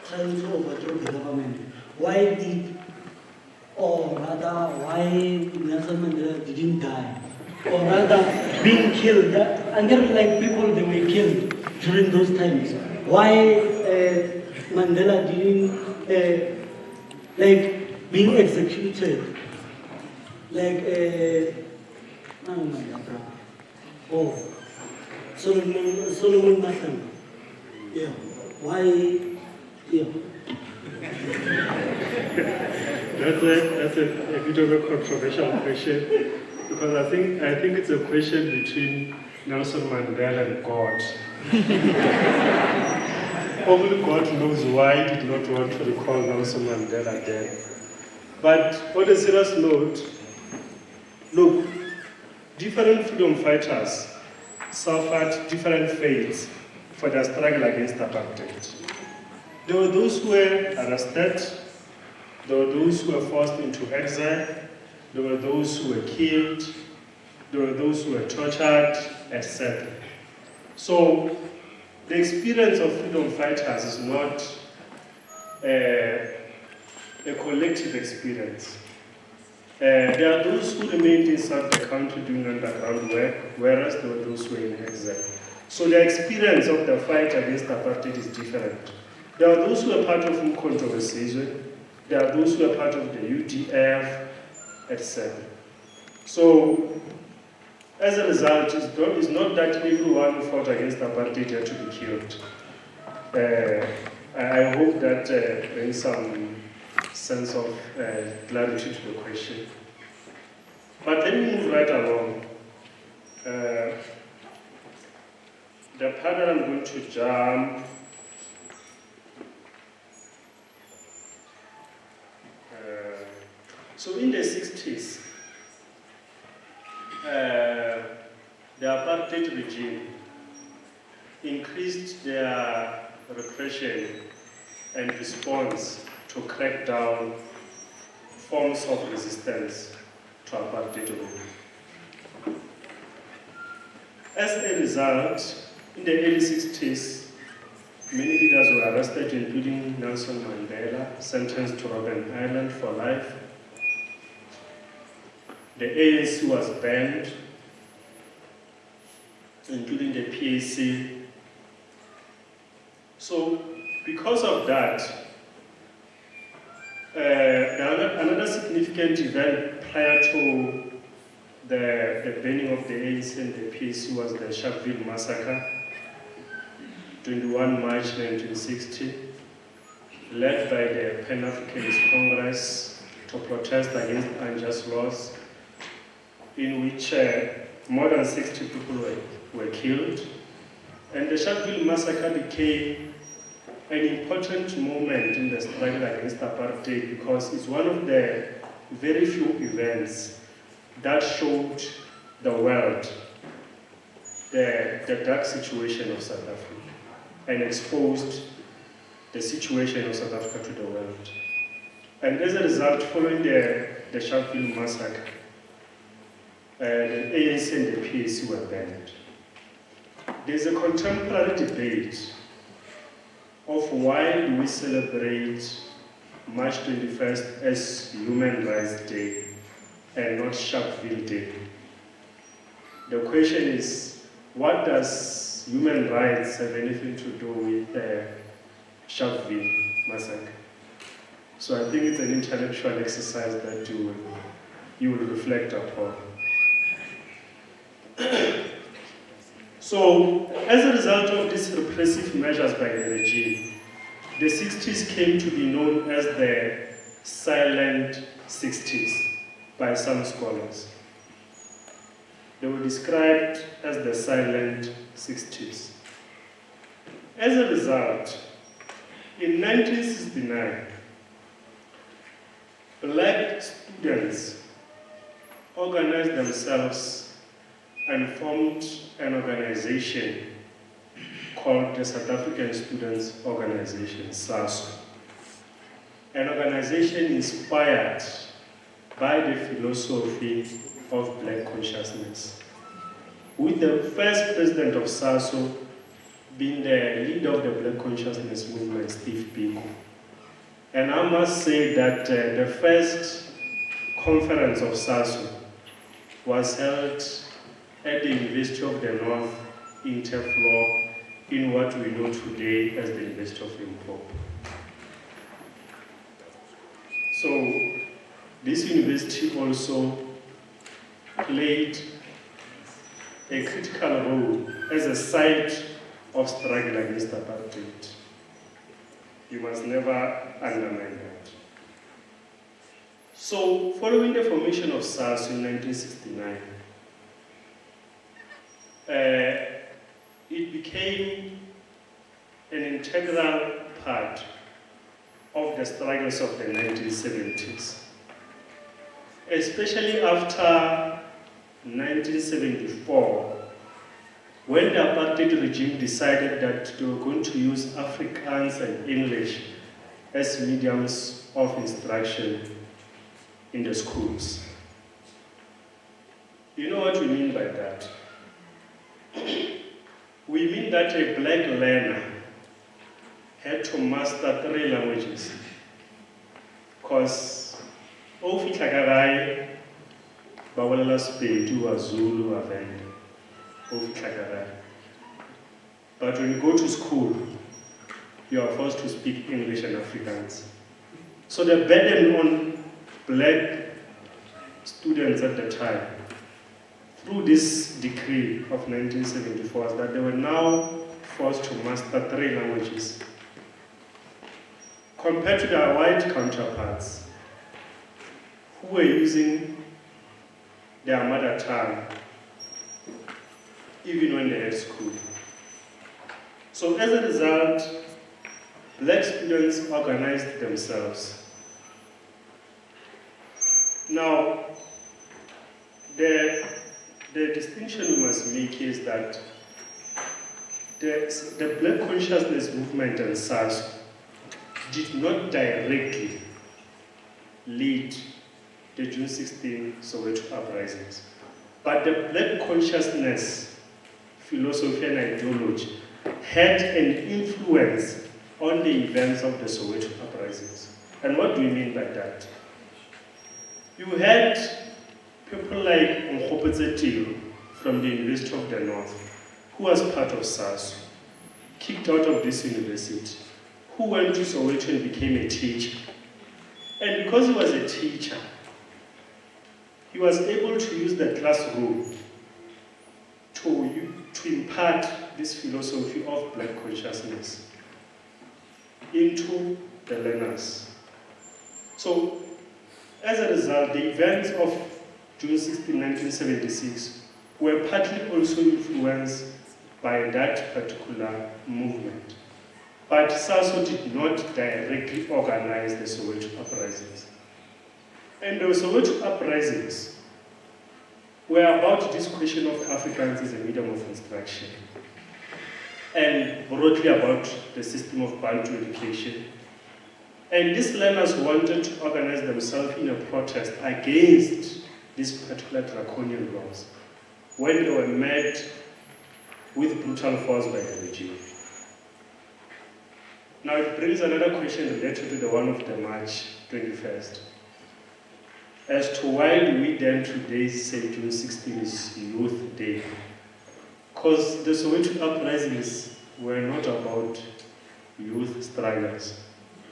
trying to overthrow the government. Why Nelson Mandela didn't die? Or rather, being killed. Like people, they were killed during those times. Why Mandela didn't, being executed? Solomon Nathan. Yeah. Why? Yeah. That's a bit of a controversial question, because I think it's a question between Nelson Mandela and God. Only God knows why he did not want to recall Nelson Mandela then. But on a serious note, look, different freedom fighters suffered different fates for their struggle against apartheid. There were those who were arrested, there were those who were forced into exile, there were those who were killed, there were those who were tortured, etc. So the experience of freedom fighters is not a collective experience. There are those who remained inside the country doing underground work, whereas there were those who were in exile. So the experience of the fight against apartheid is different. There are those who are part of Umkhonto weSizwe, there are those who are part of the UDF, etc. So, as a result, it's not that everyone who fought against apartheid had to be killed. I hope that brings some sense of clarity to the question. But let me move right along. The part that I'm going to jump so in the 60s, the apartheid regime increased their repression and response to crack down forms of resistance to apartheid rule. As a result, in the early 60s, many leaders were arrested, including Nelson Mandela, sentenced to Robben Island for life. The ANC was banned, including the PAC. So, because of that, another significant event prior to the banning of the ANC and the PAC was the Sharpeville massacre, 21 March 1960, led by the Pan-Africanist Congress to protest against unjust laws, in which more than 60 people were killed. And the Sharpeville massacre became an important moment in the struggle against apartheid because it's one of the very few events that showed the world the dark situation of South Africa and exposed the situation of South Africa to the world. And as a result, following the Sharpeville massacre, the ANC and the PAC were banned. There's a contemporary debate of why do we celebrate March 21st as Human Rights Day and not Sharpeville Day. The question is, what does human rights have anything to do with the Sharpeville massacre? So I think it's an intellectual exercise that you will reflect upon. So, as a result of these repressive measures by the regime, the 60s came to be known as the silent 60s by some scholars. They were described as the silent 60s. As a result, in 1969, black students organized themselves and formed an organization called the South African Students Organization, SASO. An organization inspired by the philosophy of black consciousness, with the first president of SASO being the leader of the black consciousness movement, Steve Biko. And I must say that the first conference of SASO was held at the University of the North Interfloor in what we know today as the University of Limpopo. So this university also played a critical role as a site of struggle against apartheid. You must never undermine that. So following the formation of SARS in 1969, it became an integral part of the struggles of the 1970s, especially after 1974, when the apartheid regime decided that they were going to use Afrikaans and English as mediums of instruction in the schools. You know what we mean by that? We mean that a black learner had to master 3 languages, because ofika karai bawalela Sepedi, Zulu, Venda, ofika karai. But when you go to school, you are forced to speak English and Afrikaans. So the burden on black students at the time, through this decree of 1974, was that they were now forced to master 3 languages, compared to their white counterparts, who were using their mother tongue, even when they had school. So as a result, black students organized themselves. Now, the distinction we must make is that the black consciousness movement and SARS did not directly lead the June 16 Soweto uprisings. But the black consciousness, philosophy and ideology had an influence on the events of the Soweto uprisings. And what do we mean by that? You had people like Nkgopotse from the University of the North, who was part of SASO, kicked out of this university, who went to Soweto and became a teacher. And because he was a teacher, he was able to use the classroom to impart this philosophy of black consciousness into the learners. So, as a result, the events of June 16, 1976 were partly also influenced by that particular movement. But SASO did not directly organize the Soweto uprisings. And the Soweto uprisings were about this question of Afrikaans as a medium of instruction, and broadly about the system of Bantu education. And these learners wanted to organize themselves in a protest against these particular draconian laws when they were met with brutal force by the regime. Now it brings another question related to the one of the March 21st. As to why do we then today say June 16 is Youth Day? Because the Soweto uprisings were not about youth struggles.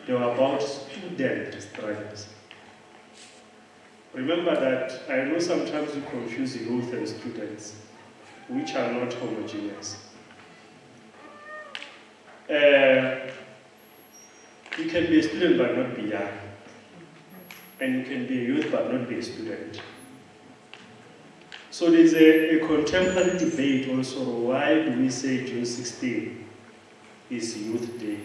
They were about student struggles. Remember that I know sometimes you confuse youth and students, which are not homogeneous. You can be a student but not be young. And you can be a youth but not be a student. So there's a contemporary debate also, why do we say June 16 is Youth Day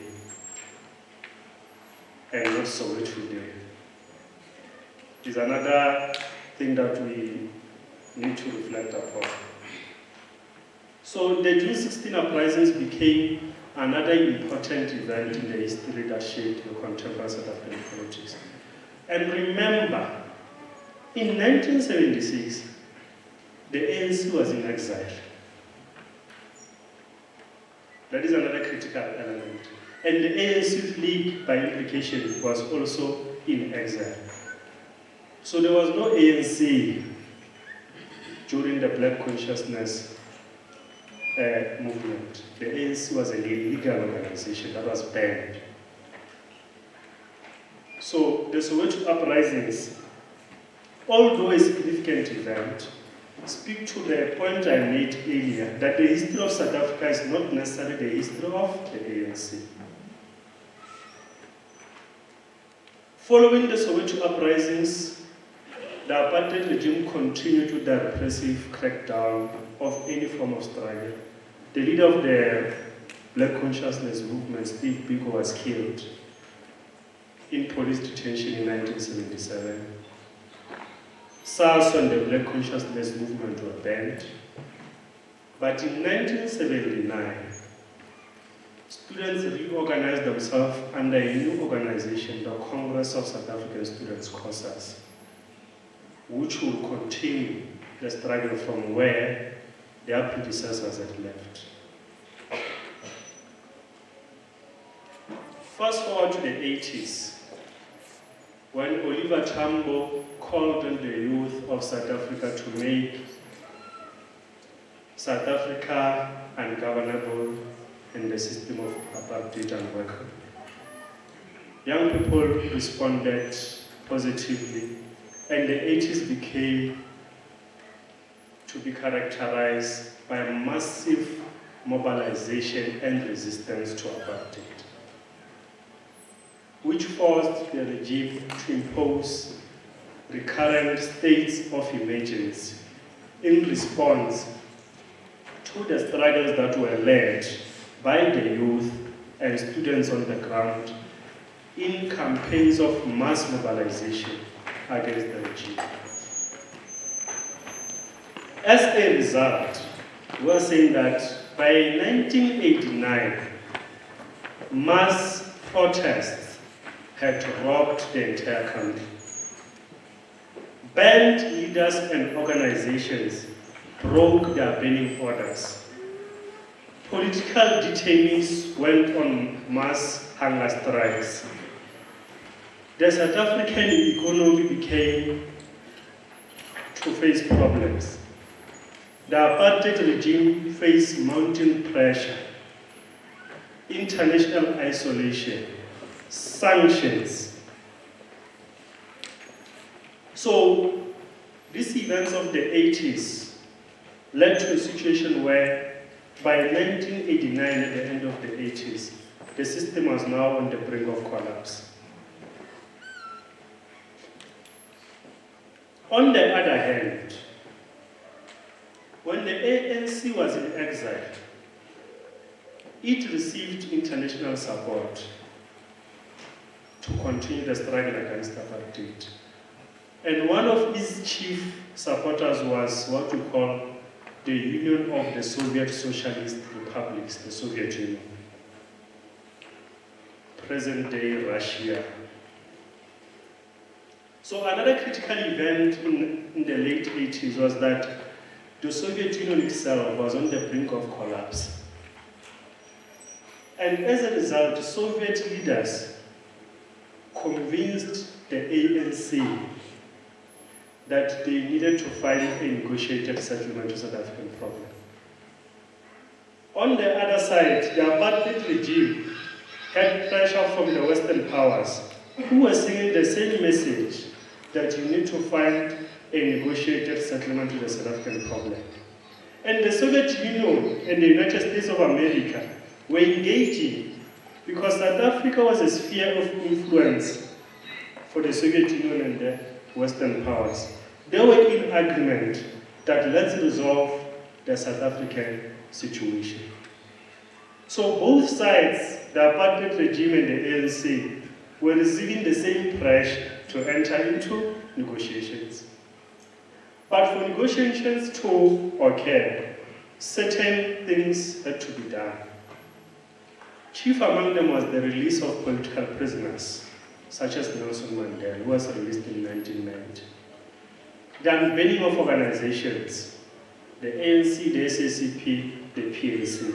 and not Soweto Day? Is another thing that we need to reflect upon. So the June 16 uprisings became another important event in the history that shaped the contemporary South African politics. And remember, in 1976, the ANC was in exile. That is another critical element. And the ANC League, by implication, was also in exile. So there was no ANC during the black consciousness movement. The ANC was a legal organization that was banned. So the Soweto uprisings, although a significant event, speak to the point I made earlier, that the history of South Africa is not necessarily the history of the ANC. Following the Soweto uprisings, the apartheid regime continued with the repressive crackdown of any form of struggle. The leader of the Black Consciousness movement, Steve Biko, was killed in police detention in 1977. SARS and the Black Consciousness movement were banned. But in 1979, students reorganized themselves under a new organization, the Congress of South African Students, COSAS, which will continue the struggle from where their predecessors had left. Fast forward to the 80s, when Oliver Tambo called on the youth of South Africa to make South Africa ungovernable and the system of apartheid unworkable. Young people responded positively, and the 80s became to be characterized by a massive mobilization and resistance to apartheid, which forced the regime to impose recurrent states of emergency in response to the struggles that were led by the youth and students on the ground in campaigns of mass mobilization against the regime. As a result, we are saying that by 1989, mass protests had rocked the entire country. Banned leaders and organizations broke their banning orders. Political detainees went on mass hunger strikes. The South African economy began to face problems. The apartheid regime faced mounting pressure, international isolation, sanctions. So, these events of the 80s led to a situation where by 1989, at the end of the 80s, the system was now on the brink of collapse. On the other hand, when the ANC was in exile, it received international support to continue the struggle against apartheid. And one of its chief supporters was what we call the Union of the Soviet Socialist Republics, the Soviet Union, present-day Russia. So another critical event in the late 80s was that the Soviet Union itself was on the brink of collapse. And as a result, Soviet leaders convinced the ANC that they needed to find a negotiated settlement to South African problem. On the other side, the apartheid regime had pressure from the Western powers who were saying the same message, that you need to find a negotiated settlement to the South African problem. And the Soviet Union and the United States of America were engaging because South Africa was a sphere of influence for the Soviet Union and the Western powers. They were in agreement that let's resolve the South African situation. So both sides, the apartheid regime and the ANC, were receiving the same pressure to enter into negotiations. But for negotiations to occur, certain things had to be done. Chief among them was the release of political prisoners, such as Nelson Mandela, who was released in 1990. The unbanning of organizations, the ANC, the SACP, the PAC,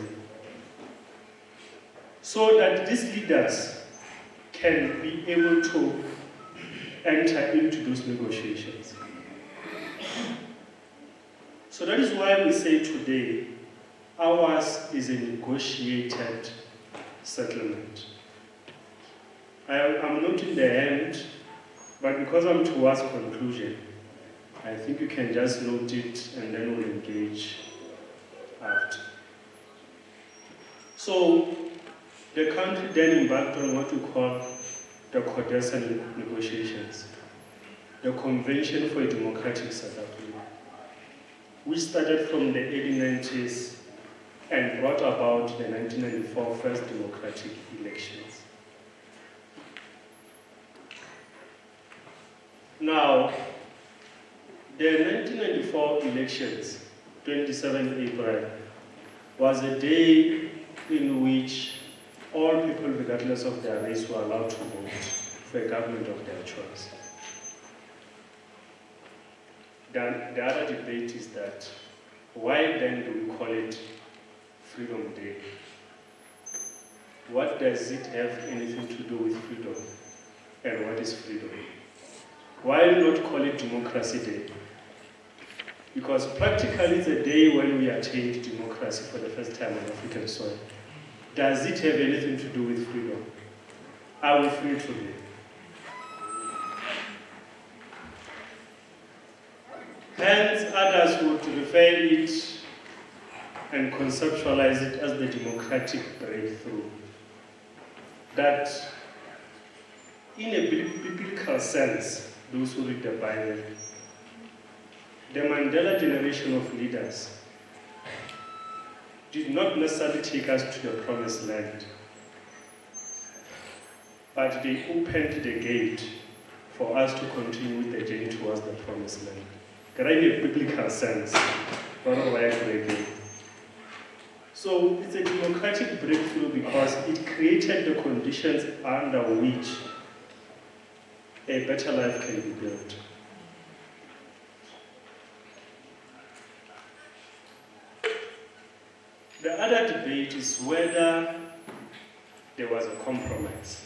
so that these leaders can be able to enter into those negotiations. So that is why we say today, ours is a negotiated settlement. I'm not in the end, but because I'm towards conclusion, I think you can just note it and then we'll engage after. So the country then embarked on what we call the Codesa negotiations, the Convention for a Democratic South Africa, which started from the early 90s and brought about the 1994 first democratic elections. Now, the 1994 elections, 27 April, was a day in which all people, regardless of their race, were allowed to vote for a government of their choice. The other debate is that, why then do we call it Freedom Day? What does it have anything to do with freedom? And what is freedom? Why not call it Democracy Day? Because practically it's a day when we attained democracy for the first time on African soil. Does it have anything to do with freedom? Are we free today? Hence, others would refer it and conceptualize it as the democratic breakthrough. That, in a biblical sense, those who read the Bible, the Mandela generation of leaders did not necessarily take us to the promised land, but they opened the gate for us to continue with the journey towards the promised land. In a biblical sense, not a wide breaking. So it's a democratic breakthrough because it created the conditions under which a better life can be built. The other debate is whether there was a compromise.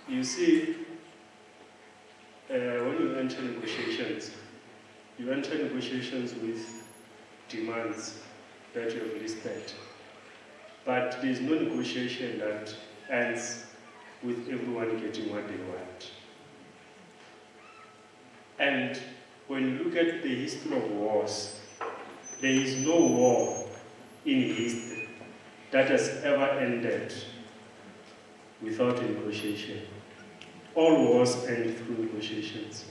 You see, when you enter negotiations with demands that you have listed. But there is no negotiation that ends with everyone getting what they want. And when you look at the history of wars, there is no war in history that has ever ended without a negotiation. All wars end through negotiations.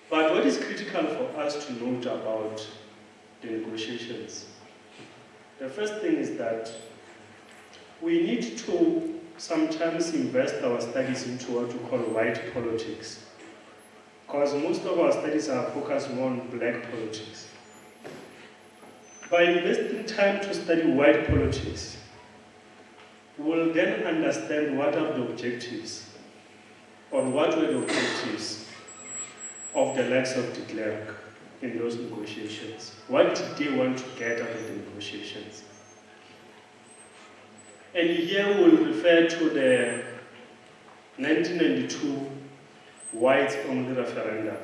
But what is critical for us to note about the negotiations, the first thing is that we need to sometimes invest our studies into what we call white politics, because most of our studies are focused more on black politics. By investing time to study white politics, we will then understand what are the objectives, or what were the objectives of the likes of de Klerk in those negotiations. What did they want to get out of the negotiations? And here we'll refer to the 1992 whites-only referendum,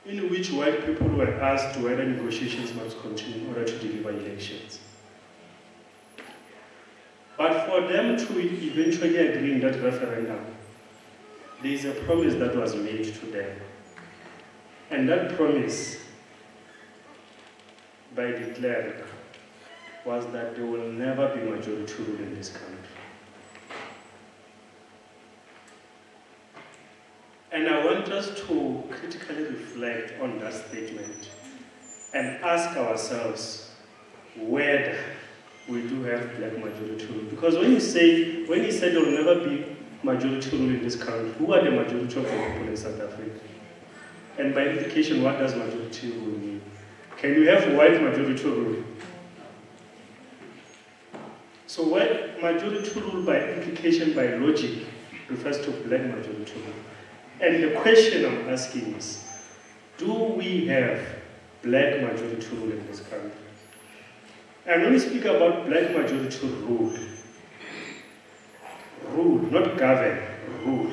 in which white people were asked whether negotiations must continue in order to deliver elections. But for them to eventually agree in that referendum, there is a promise that was made to them. And that promise by de Klerk was that there will never be majority rule in this country. And I want us to critically reflect on that statement and ask ourselves whether we do have black majority rule. Because when he said there will never be majority rule in this country, who are the majority of the people in South Africa? And by implication, what does majority rule mean? Can you have white majority rule? So white majority rule by implication, by logic, refers to black majority rule. And the question I'm asking is, do we have black majority rule in this country? And when we speak about black majority rule, not govern, rule.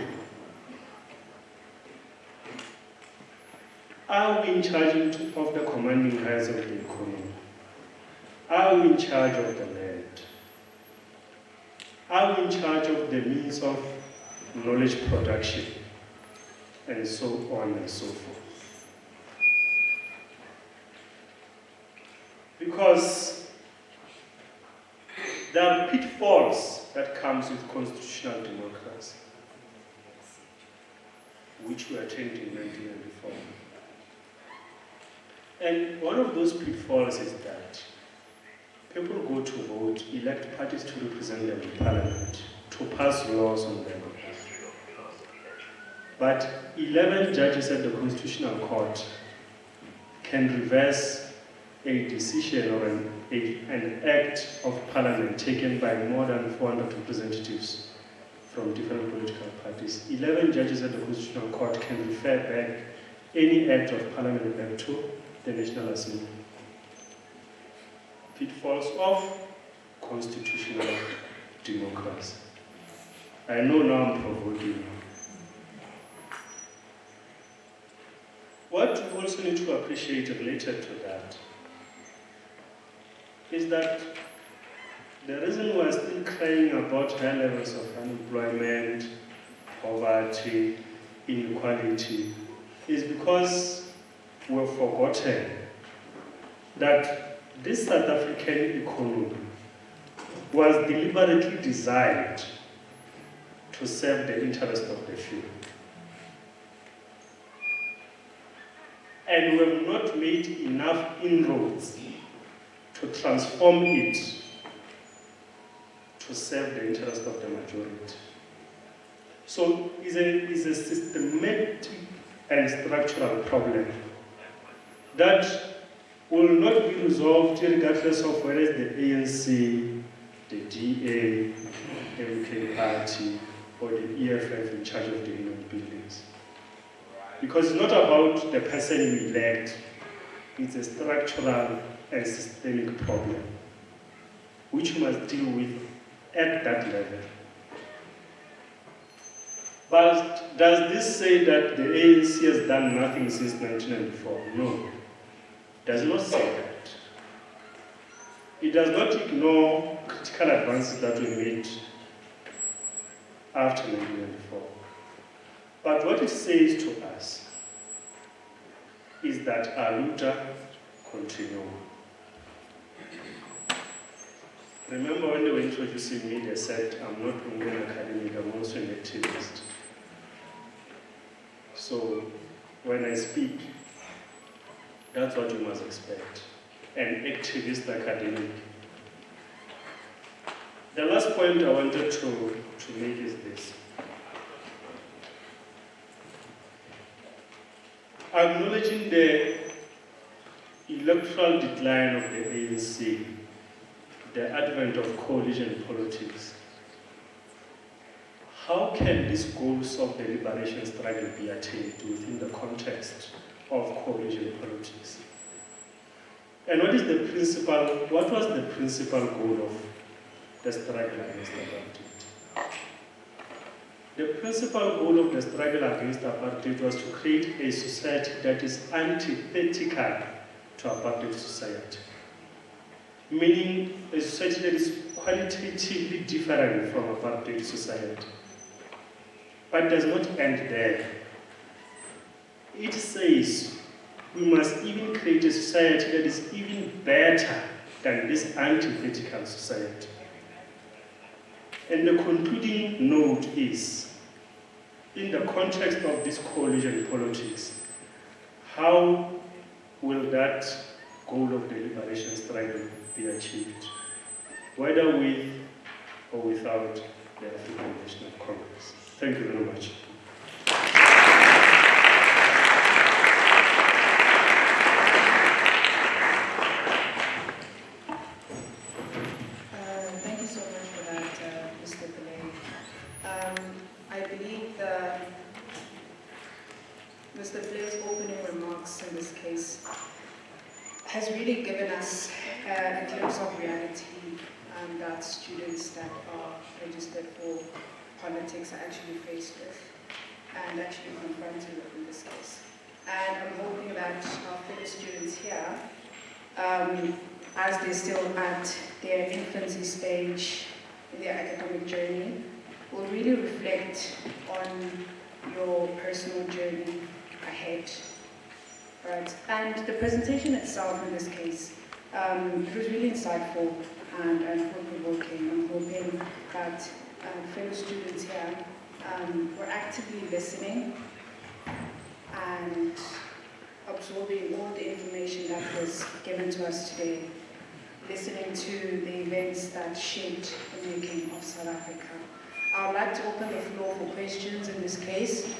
Are we in charge of the commanding heights of the economy? Are we in charge of the land? Are we in charge of the means of knowledge production? And so on and so forth. Because there are pitfalls that comes with constitutional democracy, which we attained in 1994. And one of those pitfalls is that people go to vote, elect parties to represent them in parliament, to pass laws on them. But 11 judges at the Constitutional Court can reverse a decision or an act of parliament taken by more than 400 representatives from different political parties. 11 judges at the Constitutional Court can refer back any act of parliament back to the National Assembly. Pitfalls of constitutional democracy. I know now I'm provoking you. What we also need to appreciate related to that is that the reason we're still crying about high levels of unemployment, poverty, inequality, is because we've forgotten that this South African economy was deliberately designed to serve the interest of the few. And we have not made enough inroads to transform it to serve the interest of the majority. So it's a systematic and structural problem that will not be resolved regardless of whether it's the ANC, the DA, MK Party, or the EFF in charge of the union buildings. Because it's not about the person you elect, it's a structural and systemic problem, which you must deal with at that level. But does this say that the ANC has done nothing since 1994? No. It does not say that. It does not ignore critical advances that were made after 1994. But what it says to us is that our luta continue. Remember when they were introducing me, they said, I'm not only an academic, I'm also an activist. So when I speak, that's what you must expect. An activist academic. The last point I wanted to make is this. Acknowledging the electoral decline of the ANC, the advent of coalition politics, how can these goals of the liberation struggle be attained within the context of coalition politics? And what was the principal goal of the struggle against apartheid? The principal goal of the struggle against apartheid was to create a society that is antithetical to apartheid society. Meaning a society that is qualitatively different from apartheid society. But it does not end there. It says we must even create a society that is even better than this antithetical society. And the concluding note is, in the context of this coalition politics, how will that goal of the liberation struggle be achieved, whether with or without the African National Congress? Thank you very much. Thank you so much for that, Mr. Pillay. I believe that Mr. Pillay's opening remarks in this case has really given us a glimpse of reality that students that are registered for politics are actually faced with and actually confronted with in this case. And I'm hoping that our fellow students here, as they're still at their infancy stage in their academic journey, will really reflect on your personal journey ahead. Right. And the presentation itself in this case, it was really insightful and thought-provoking. I'm hoping that fellow students here were actively listening and absorbing all the information that was given to us today, listening to the events that shaped the making of South Africa. I would like to open the floor for questions in this case.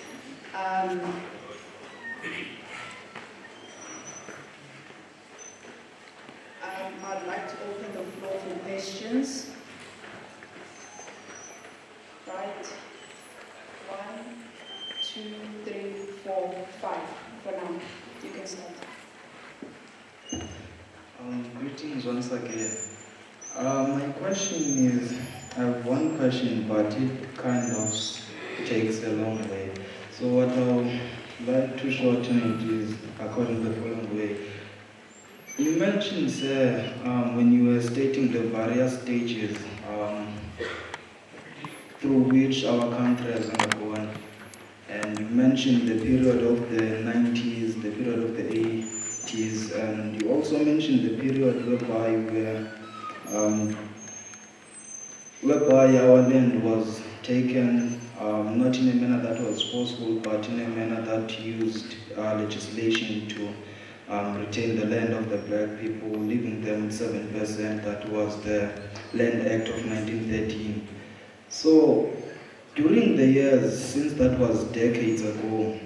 I'd like to open the floor for questions. Right. 1, 2, 3, 4, 5. For now, you can start. Greetings once again. My question is, I have one question, but it kind of takes a long way. So what I would like to shorten it is according to the following way. You mentioned, sir, when you were stating the various stages through which our country has undergone, and you mentioned the period of the 90s, the period of the 80s, and you also mentioned the period whereby our land was taken, not in a manner that was forceful, but in a manner that used legislation to retain the land of the black people, leaving them 7%. That was the Land Act of 1913. So, during the years, since that was decades ago,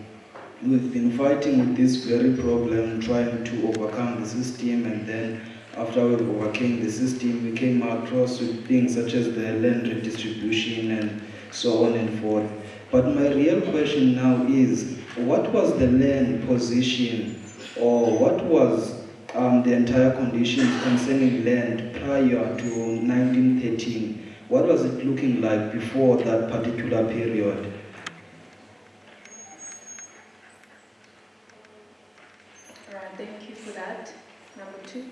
we've been fighting with this very problem, trying to overcome the system, and then after we overcame the system, we came across with things such as the land redistribution and so on and forth. But my real question now is, what was the land position, or what was the entire conditions concerning land prior to 1913? What was it looking like before that particular period? Thank you for that. Number 2.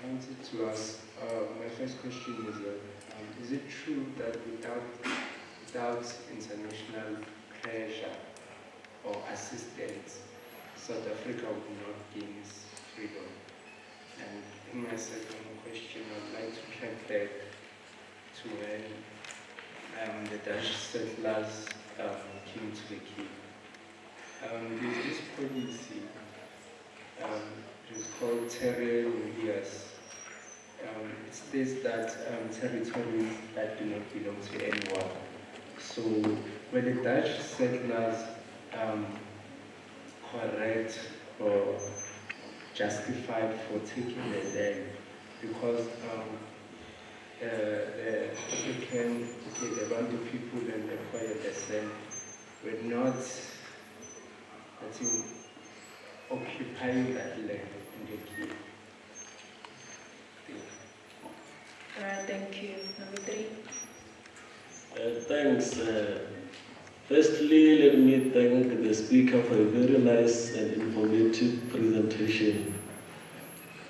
I wanted to ask, my first question is it true that without international pressure or assistance, South Africa would not gain its freedom? And in my second question, I'd like to track back to when the Dutch settlers came to the Cape. There's this policy, it was called terra nullius. It states that territories that do not belong to anyone. So were the Dutch settlers correct or justified for taking the land? Because the African, the Bantu people and the Kwaya descent were not, I think, occupying that land in the Cape. Thank you. Number 3. Thanks. Firstly, let me thank the speaker for a very nice and informative presentation.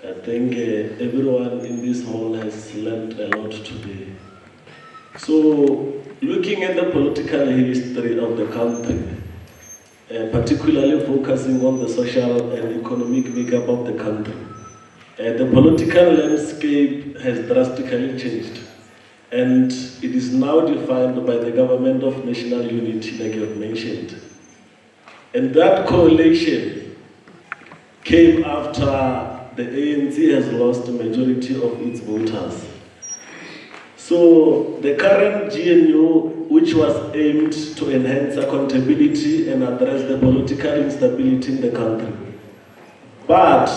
I think everyone in this hall has learned a lot today. So, looking at the political history of the country, particularly focusing on the social and economic makeup of the country, the political landscape has drastically changed, and it is now defined by the government of national unity, like you have mentioned. And that coalition came after the ANC has lost the majority of its voters. So the current GNU, which was aimed to enhance accountability and address the political instability in the country, but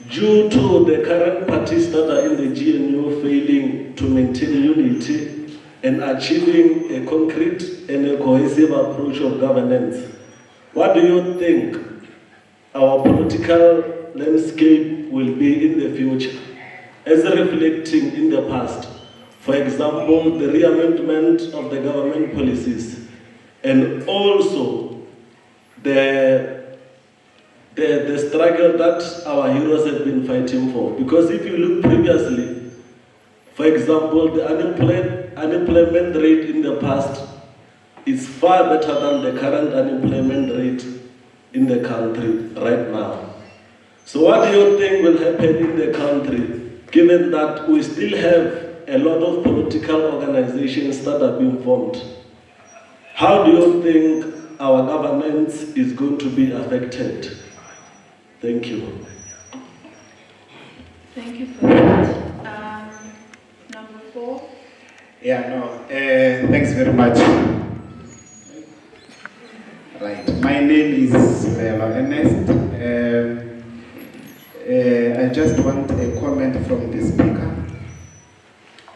due to the current parties that are in the GNU failing to maintain unity and achieving a concrete and a cohesive approach of governance, what do you think our political landscape will be in the future, as reflecting in the past? For example, the re-amendment of the government policies, and also the struggle that our heroes have been fighting for. Because if you look previously, for example, the unemployment rate in the past is far better than the current unemployment rate in the country right now. So what do you think will happen in the country, given that we still have a lot of political organizations that are being formed? How do you think our governance is going to be affected? Thank you. Thank you for that. Number 4. Thanks very much. Right, my name is Ernest. I just want a comment from the speaker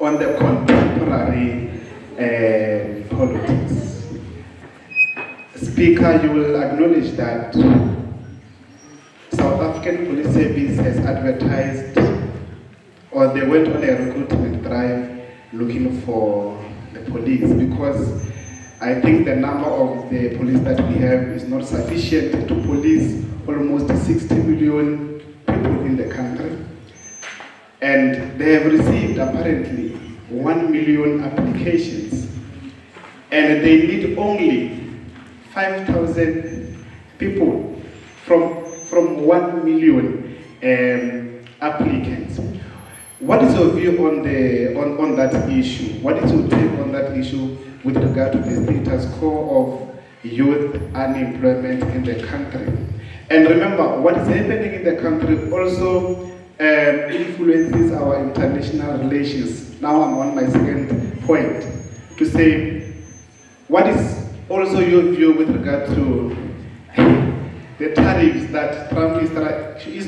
on the contemporary politics. Speaker, you will acknowledge that South African Police Service has advertised, or they went on a recruitment drive looking for the police, because I think the number of the police that we have is not sufficient to police almost 60 million people in the country. And they have received apparently 1 million applications, and they need only 5,000 people from 1 million applicants. What is your view on that issue? What is your take on that issue with regard to the status quo of youth unemployment in the country? And remember, what is happening in the country also influences our international relations. Now I'm on my second point to say, what is also your view with regard to the tariffs that Trump is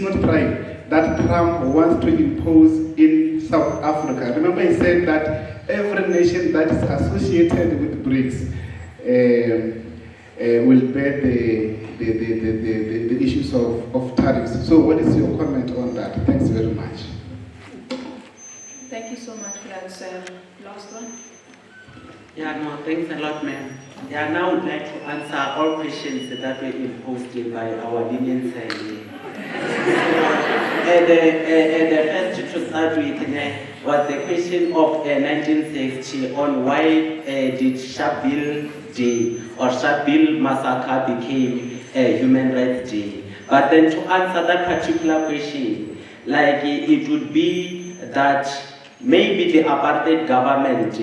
not trying, that Trump wants to impose in South Africa? Remember, he said that every nation that is associated with BRICS will bear the issues of tariffs. So what is your comment on that? Thanks very much. Thank you so much for that, sir. Last one. Yeah, no, thanks a lot, ma'am. Yeah, now I would like to answer all questions that were imposed by our union side. The first to start with was the question of 1960 on why did Sharpeville Day or Sharpeville massacre became a human rights day. But then to answer that particular question, like it would be that maybe the apartheid government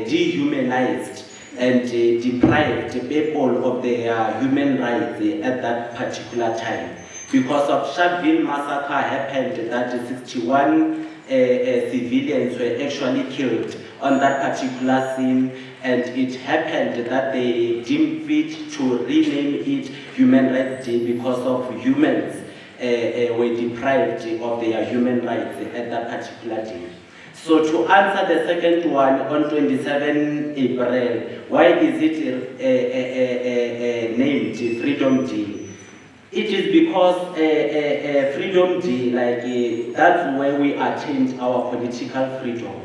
dehumanized and deprived the people of their human rights at that particular time. Because of Sharpeville massacre happened that 61 civilians were actually killed on that particular scene, and it happened that they deemed fit to rename it Human Rights Day because of humans were deprived of their human rights at that particular day. So to answer the second one, on 27 April, why is it named Freedom Day? It is because Freedom Day, like that's where we attained our political freedom.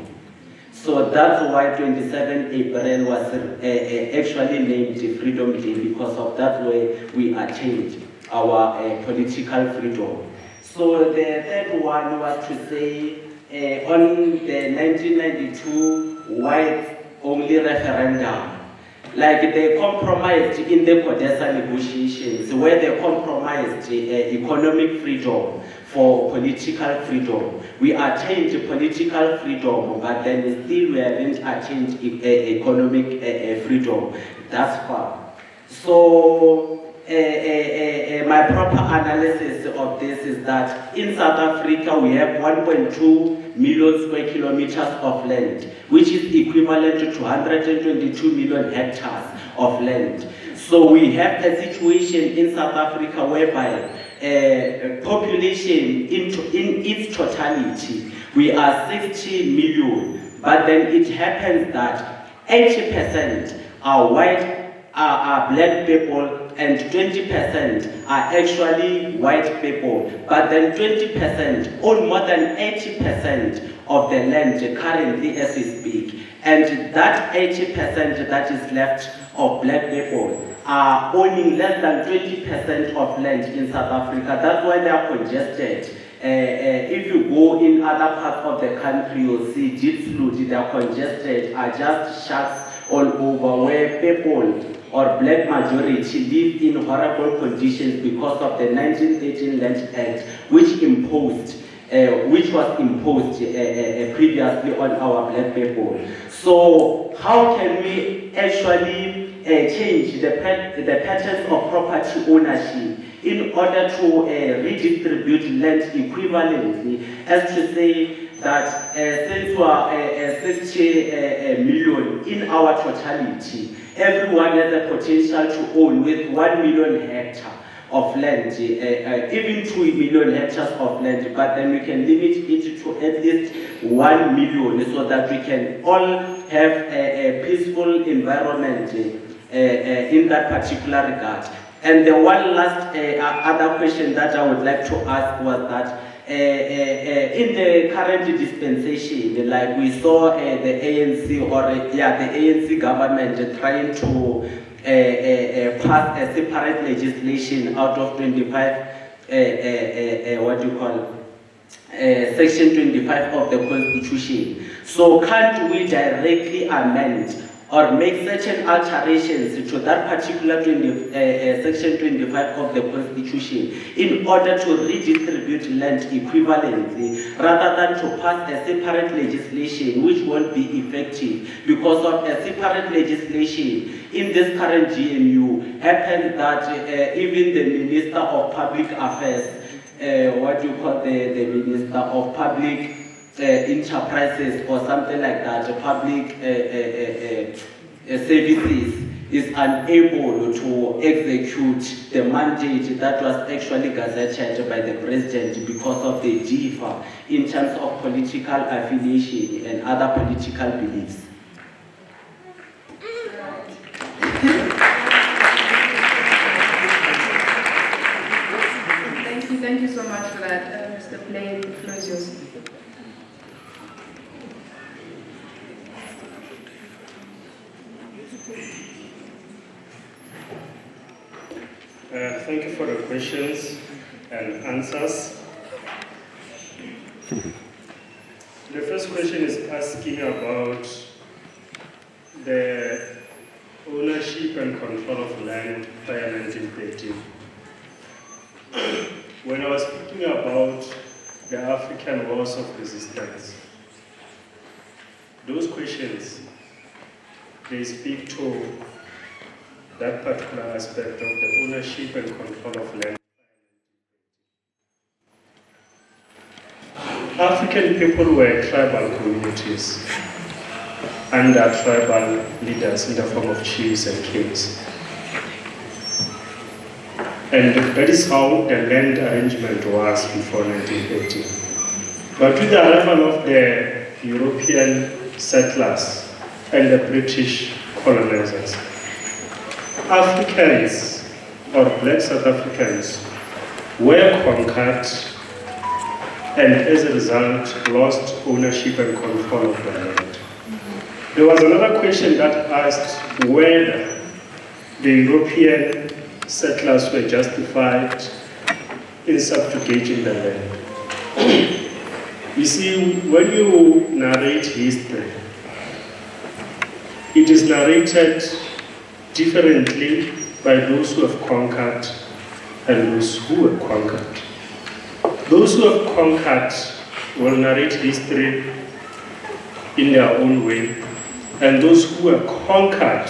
So that's why 27 April was actually named Freedom Day, because of that way we attained our political freedom. So the third one was to say on the 1992 white-only referendum, like they compromised in the Codesa negotiations, where they compromised economic freedom for political freedom. We attained political freedom, but then still we haven't attained economic freedom. That's far. So my proper analysis of this is that in South Africa we have 1.2 million square kilometers of land, which is equivalent to 222 million hectares of land. So we have a situation in South Africa whereby population in its totality, we are 60 million, but then it happens that 80% are white, are black people, and 20% are actually white people. But then 20% own more than 80% of the land currently as we speak. And that 80% that is left of black people are owning less than 20% of land in South Africa. That's why they are congested. If you go in other parts of the country, you'll see deep flood, they are congested, are just shacks all over where people or black majority live in horrible conditions because of the 1913 Land Act, which was imposed previously on our black people. So how can we actually change the patterns of property ownership in order to redistribute land equivalently, as to say that since we are 60 million in our totality, everyone has the potential to own with 1 million hectares of land, even 2 million hectares of land, but then we can limit it to at least 1 million so that we can all have a peaceful environment in that particular regard. And the one last other question that I would like to ask was that in the current dispensation, like we saw the ANC the ANC government trying to pass a separate legislation out of 25, Section 25 of the Constitution. So can't we directly amend or make certain alterations to that particular Section 25 of the Constitution in order to redistribute land equivalently, rather than to pass a separate legislation which won't be effective? Because of a separate legislation in this current GNU, happens that even the Minister of Public Affairs, the Minister of Public enterprises or something like that, public services, is unable to execute the mandate that was actually gazetted by the president because of the differ in terms of political affiliation and other political beliefs. Thank you so much for that, Mr. Pillay. The floor is yours. Thank you for the questions and answers. The first question is asking about the ownership and control of land prior 1913. When I was speaking about the African wars of resistance, those questions, they speak to that particular aspect of the ownership and control of land. African people were tribal communities under tribal leaders in the form of chiefs and kings. And that is how the land arrangement was before 1918. But with the arrival of the European settlers and the British colonizers, Africans, or black South Africans, were conquered and as a result lost ownership and control of the land. There was another question that asked whether the European settlers were justified in subjugating the land. You see, when you narrate history, it is narrated differently by those who have conquered and those who were conquered. Those who have conquered will narrate history in their own way, and those who were conquered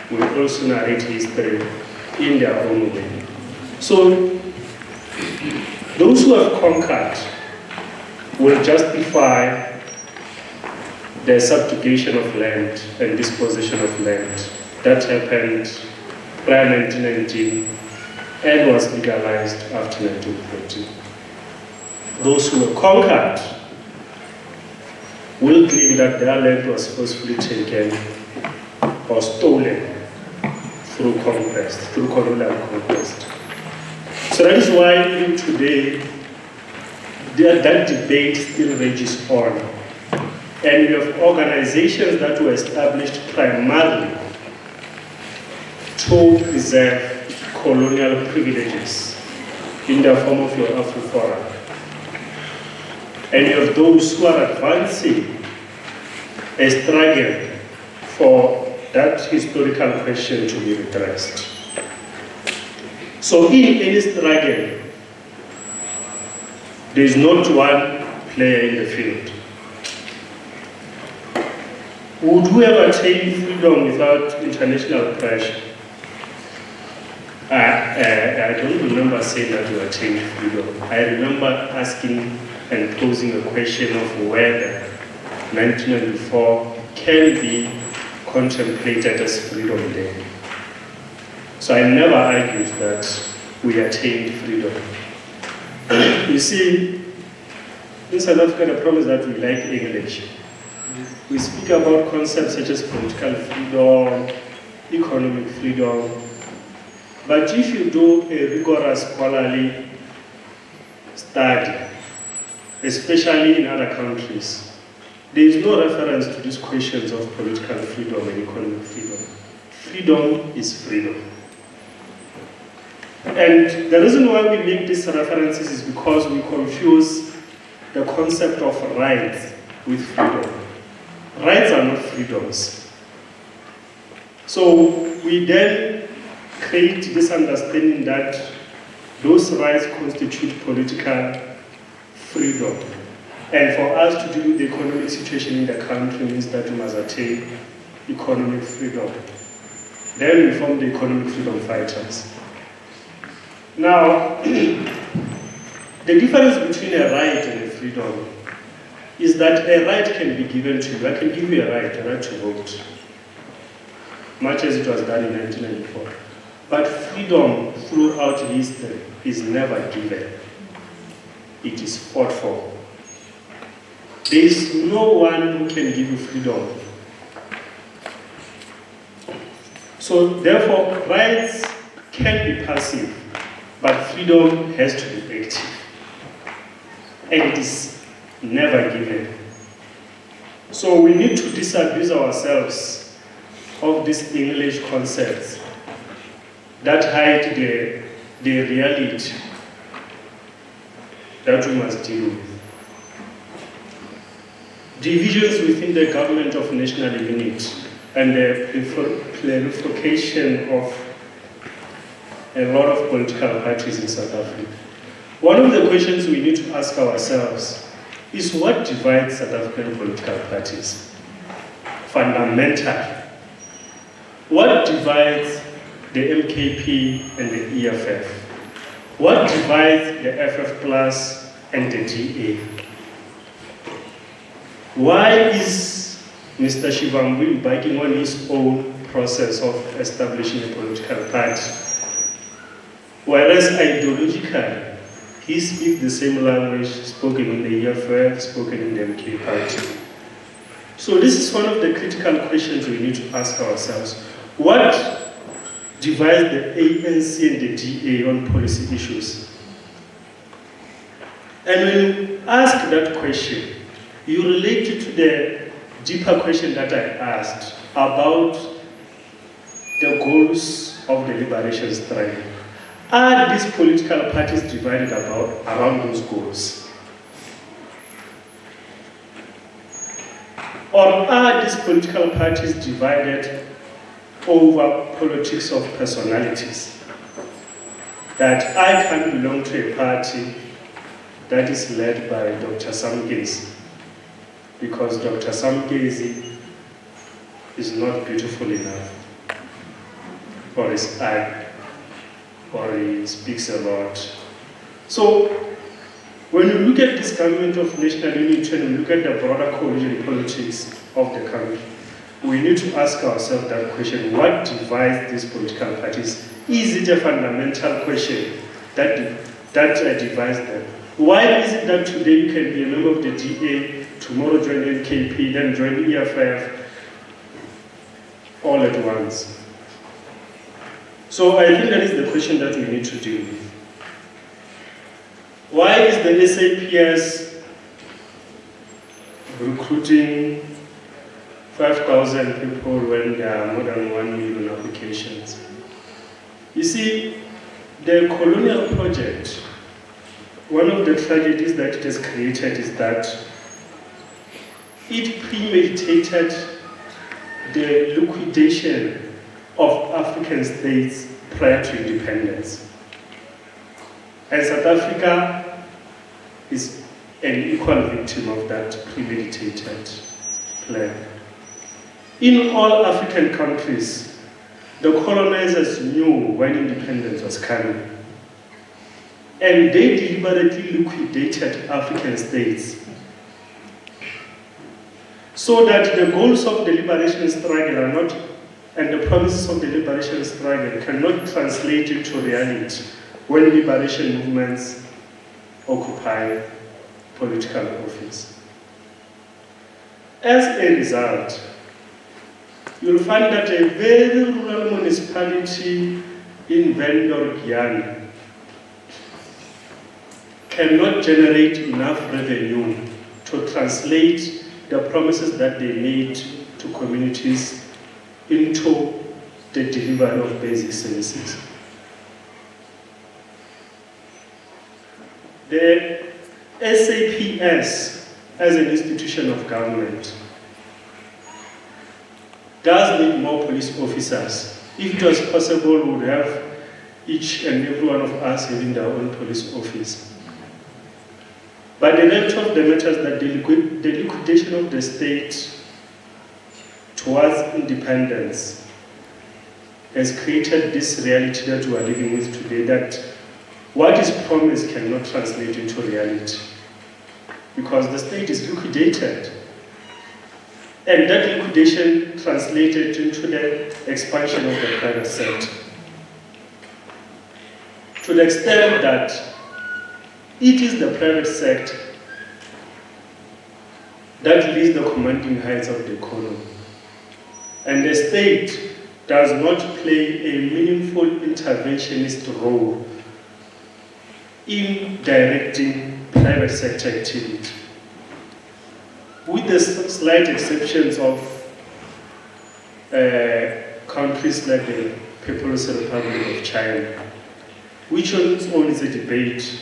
will also narrate history in their own way. So, those who have conquered will justify the subjugation of land and disposition of land that happened prior 1919 and was legalized after 1914. Those who were conquered will claim that their land was forcefully taken or stolen through conquest, through colonial conquest. So that is why even today, that debate still rages on. And we have organizations that were established primarily to preserve colonial privileges in the form of your Afro-Forum. And you have those who are advancing a struggle for that historical question to be redressed. So in any struggle, there is not one player in the field. Would we have attained freedom without international pressure? I don't remember saying that we attained freedom. I remember asking and posing a question of whether 1994 can be contemplated as Freedom Day. So I never argued that we attained freedom. You see, in South Africa, the problem is that we like English. We speak about concepts such as political freedom, economic freedom, but if you do a rigorous scholarly study, especially in other countries, there is no reference to these questions of political freedom and economic freedom. Freedom is freedom. And the reason why we make these references is because we confuse the concept of rights with freedom. Rights are not freedoms. So we then create this understanding that those rights constitute political freedom. And for us to deal with the economic situation in the country means that we must attain economic freedom. Then we form the economic freedom fighters. Now, the difference between a right and a freedom is that a right can be given to you. I can give you a right to vote, much as it was done in 1994. But freedom throughout history is never given. It is fought for. There is no one who can give you freedom. So therefore, rights can be passive, but freedom has to be active. And it is never given. So we need to disabuse ourselves of these English concepts that hide the reality that we must deal with. Divisions within the government of national unity and the proliferation of a lot of political parties in South Africa. One of the questions we need to ask ourselves is what divides South African political parties? Fundamental. What divides the MKP and the EFF? What divides the FF Plus and the DA? Why is Mr. Shivambu embarking on his own process of establishing a political party? Whereas ideologically, he speaks the same language spoken in the EFF, spoken in the MK party. So this is one of the critical questions we need to ask ourselves. What divides the ANC and the DA on policy issues? And when you ask that question, you relate it to the deeper question that I asked about the goals of the liberation struggle. Are these political parties divided around those goals? Or are these political parties divided over politics of personalities? That I can belong to a party that is led by Dr. Samgezi, because Dr. Samgezi is not beautiful enough for his eye, or he speaks a lot. So, when you look at this government of national unity and look at the broader coalition politics of the country, we need to ask ourselves that question: what divides these political parties? Is it a fundamental question that divides them? Why is it that today you can be a member of the DA, tomorrow join NKP, then join EFF, all at once? So I think that is the question that we need to deal with. Why is the SAPS recruiting 5,000 people when there are more than 1 million applications? You see, the colonial project, one of the tragedies that it has created is that it premeditated the liquidation of African states prior to independence. And South Africa is an equal victim of that premeditated plan. In all African countries, the colonizers knew when independence was coming. And they deliberately liquidated African states so that the goals of the liberation struggle are not, and the promises of the liberation struggle cannot translate into reality when liberation movements occupy political office. As a result, you'll find that a very rural municipality in Vendor, Guyana, cannot generate enough revenue to translate the promises that they made to communities into the delivery of basic services. The SAPS, as an institution of government, does need more police officers. If it was possible, we would have each and every one of us having their own police office. But the nature of the matter is that the liquidation of the state towards independence has created this reality that we are living with today, that what is promised cannot translate into reality. because the state is liquidated. And that liquidation translated into the expansion of the private sector. To the extent that it is the private sector that leads the commanding heights of the economy. And the state does not play a meaningful interventionist role in directing private sector activity. With the slight exceptions of countries like the People's Republic of China, which on its own is a debate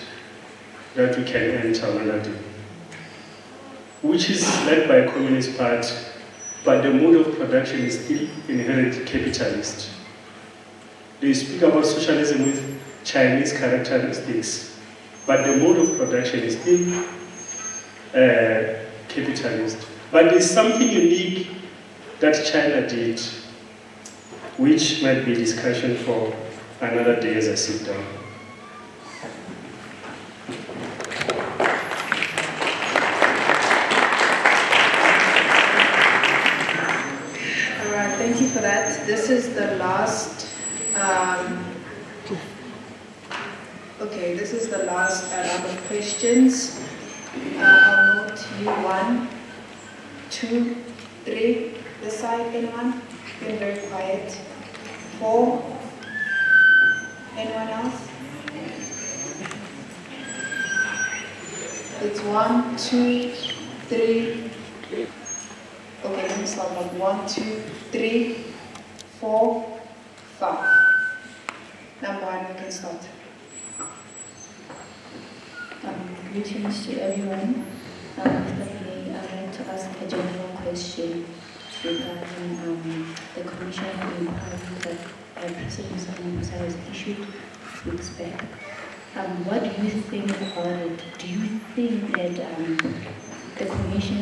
that we can enter another day, which is led by a communist party, but the mode of production is still inherently capitalist. They speak about socialism with Chinese characteristics, but the mode of production is still capitalist. But there's something unique that China did, which might be a discussion for another day as I sit down. All right, thank you for that. This is the last. Okay, this is the last round of questions. I'll note you 1, 2, 3. This side, anyone? Been very quiet. 4. Anyone else? It's 1, 2, 3. Okay, let me start like 1, 2, 3, 4, 5. Number 1, we can start. Greetings to everyone. Firstly, I'd like to ask a general question regarding the commission of inquiry that President Alma has issued weeks back. What do you think about it? Do you think that the commission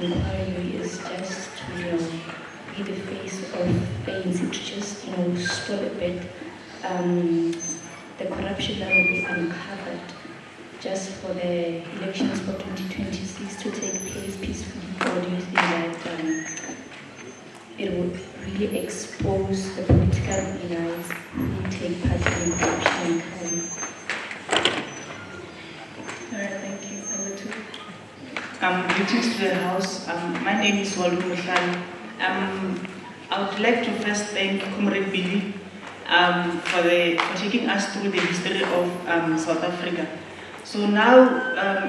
inquiry is just to be the face of things, to just stall a bit the corruption that will be uncovered just for the elections for 2026 to take place peacefully, or do you think that it would really expose the political elites who take part in corruption and crime? All right, thank you. Number 2. Greetings to the House. My name is Walu Muhlani. I would like to first thank Comrade Billy for taking us through the history of South Africa. So now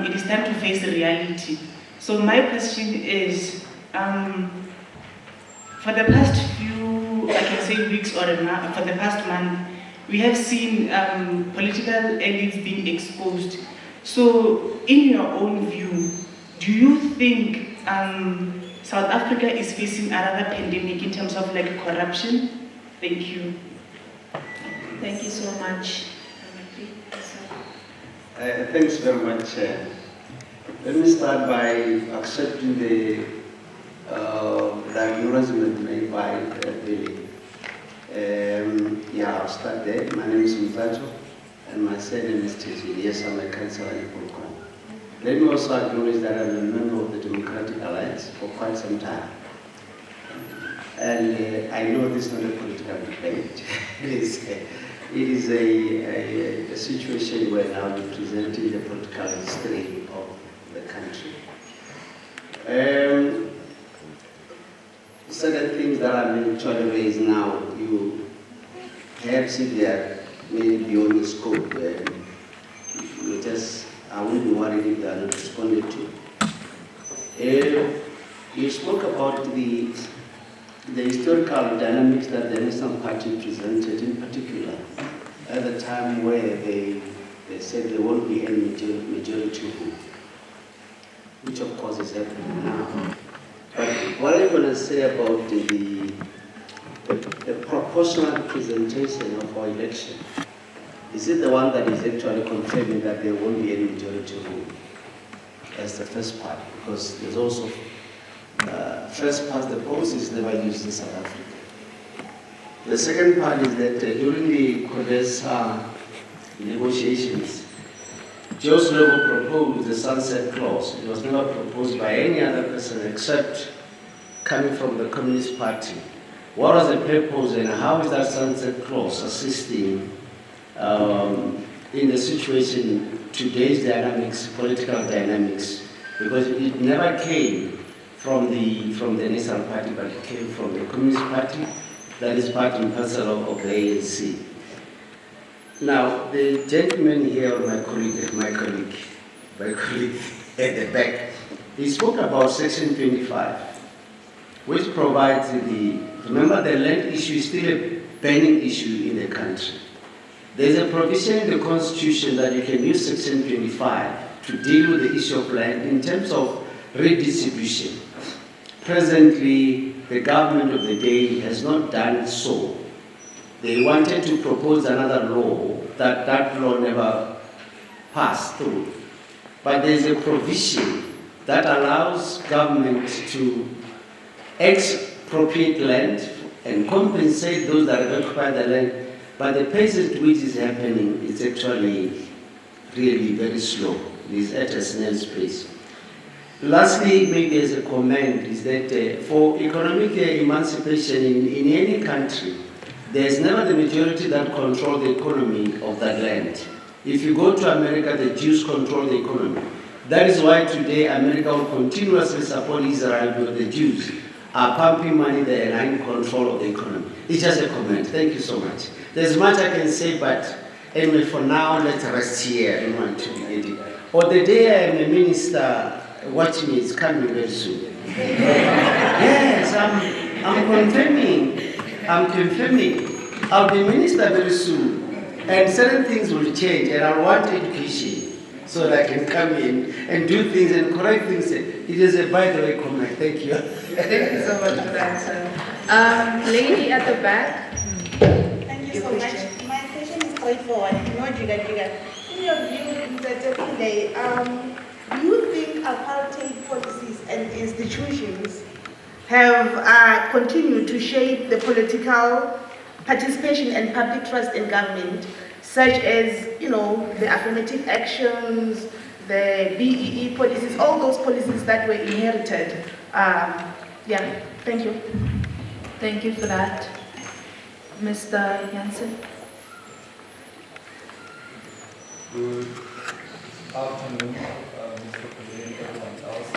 it is time to face the reality. So my question is, for the past few, I can say weeks or for the past month, we have seen political elites being exposed. So in your own view, do you think South Africa is facing another pandemic in terms of corruption? Thank you. Thank you so much. Thanks very much. Let me start by accepting the acknowledgement made by Billy. I'll start there. My name is Mutato, and my surname is Titi. Yes, I'm a councillor in Polkon. Let me also acknowledge that I'm a member of the Democratic Alliance for quite some time. And I know this is not a political debate. It is a situation where now we're presenting the political history of the country. Certain things that are being tried to raise now, you perhaps if they are maybe beyond the scope, I wouldn't be worried if they are not responded to. You spoke about the historical dynamics that the National Party presented, in particular, at the time where they said there won't be any majority rule, which of course is happening now. But what I'm going to say about the proportional presentation of our election, is it the one that is actually confirming that there won't be any majority rule? That's the first part, because there's also first part, the post is never used in South Africa. The second part is that during the CODESA negotiations, Joseph never proposed the sunset clause. It was never proposed by any other person except coming from the Communist Party. What was the purpose and how is that sunset clause assisting in the situation, today's dynamics, political dynamics? Because it never came from the National Party, but it came from the Communist Party, that is part and parcel of the ANC. Now, the gentleman here, my colleague at the back, he spoke about Section 25, which provides remember the land issue is still a burning issue in the country. There's a provision in the Constitution that you can use Section 25 to deal with the issue of land in terms of redistribution. Presently, the government of the day has not done so. They wanted to propose another law, that law never passed through. But there's a provision that allows government to expropriate land and compensate those that have occupied the land. But the pace at which is happening is actually really very slow. It is at a snail's pace. Lastly, maybe as a comment, is that for economic emancipation in any country, there's never the majority that control the economy of that land. If you go to America, the Jews control the economy. That is why today America will continuously support Israel because the Jews are pumping money there and are in control of the economy. It's just a comment. Thank you so much. There's much I can say, but anyway, for now, let's rest here. I don't want to be edgy. Or the day I am a minister, watch me, it's coming very soon. Yes, I'm confirming. I'll be minister very soon. And certain things will change, and I want education so that I can come in and do things and correct things. It is a by the way comment. Thank you. Thank you so much for that, sir. Lady at the back. Thank you so much. My question is straightforward. No jigga. In your view, Mr. Pillay, do you think apartheid policies and institutions have continued to shape the political participation and public trust in government, such as, the affirmative actions, the BEE policies, all those policies that were inherited? Thank you. Thank you for that. Mr. Jansen. Good afternoon, Mr. Pillay and everyone else.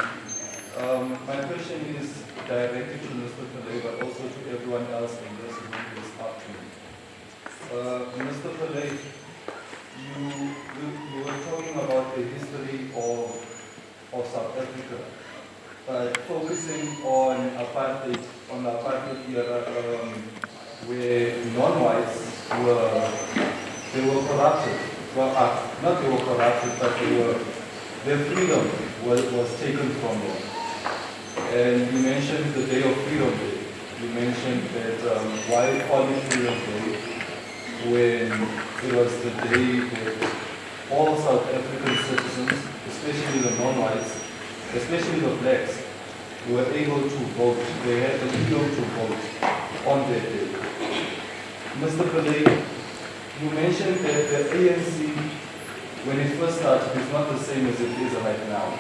My question is directed to Mr. Pillay, but also to everyone else in this room this afternoon. Mr. Pillay, you were talking about the history of South Africa, but focusing on apartheid era, where non-whites were corrupted. Well, not they were corrupted, but their freedom was taken from them. And you mentioned the Day of Freedom Day. You mentioned that why call it Freedom Day when it was the day that all South African citizens, especially the non-whites, especially the blacks, were able to vote. They had the freedom to vote on that day. Mr. Pillay, you mentioned that the ANC, when it first started, is not the same as it is right now.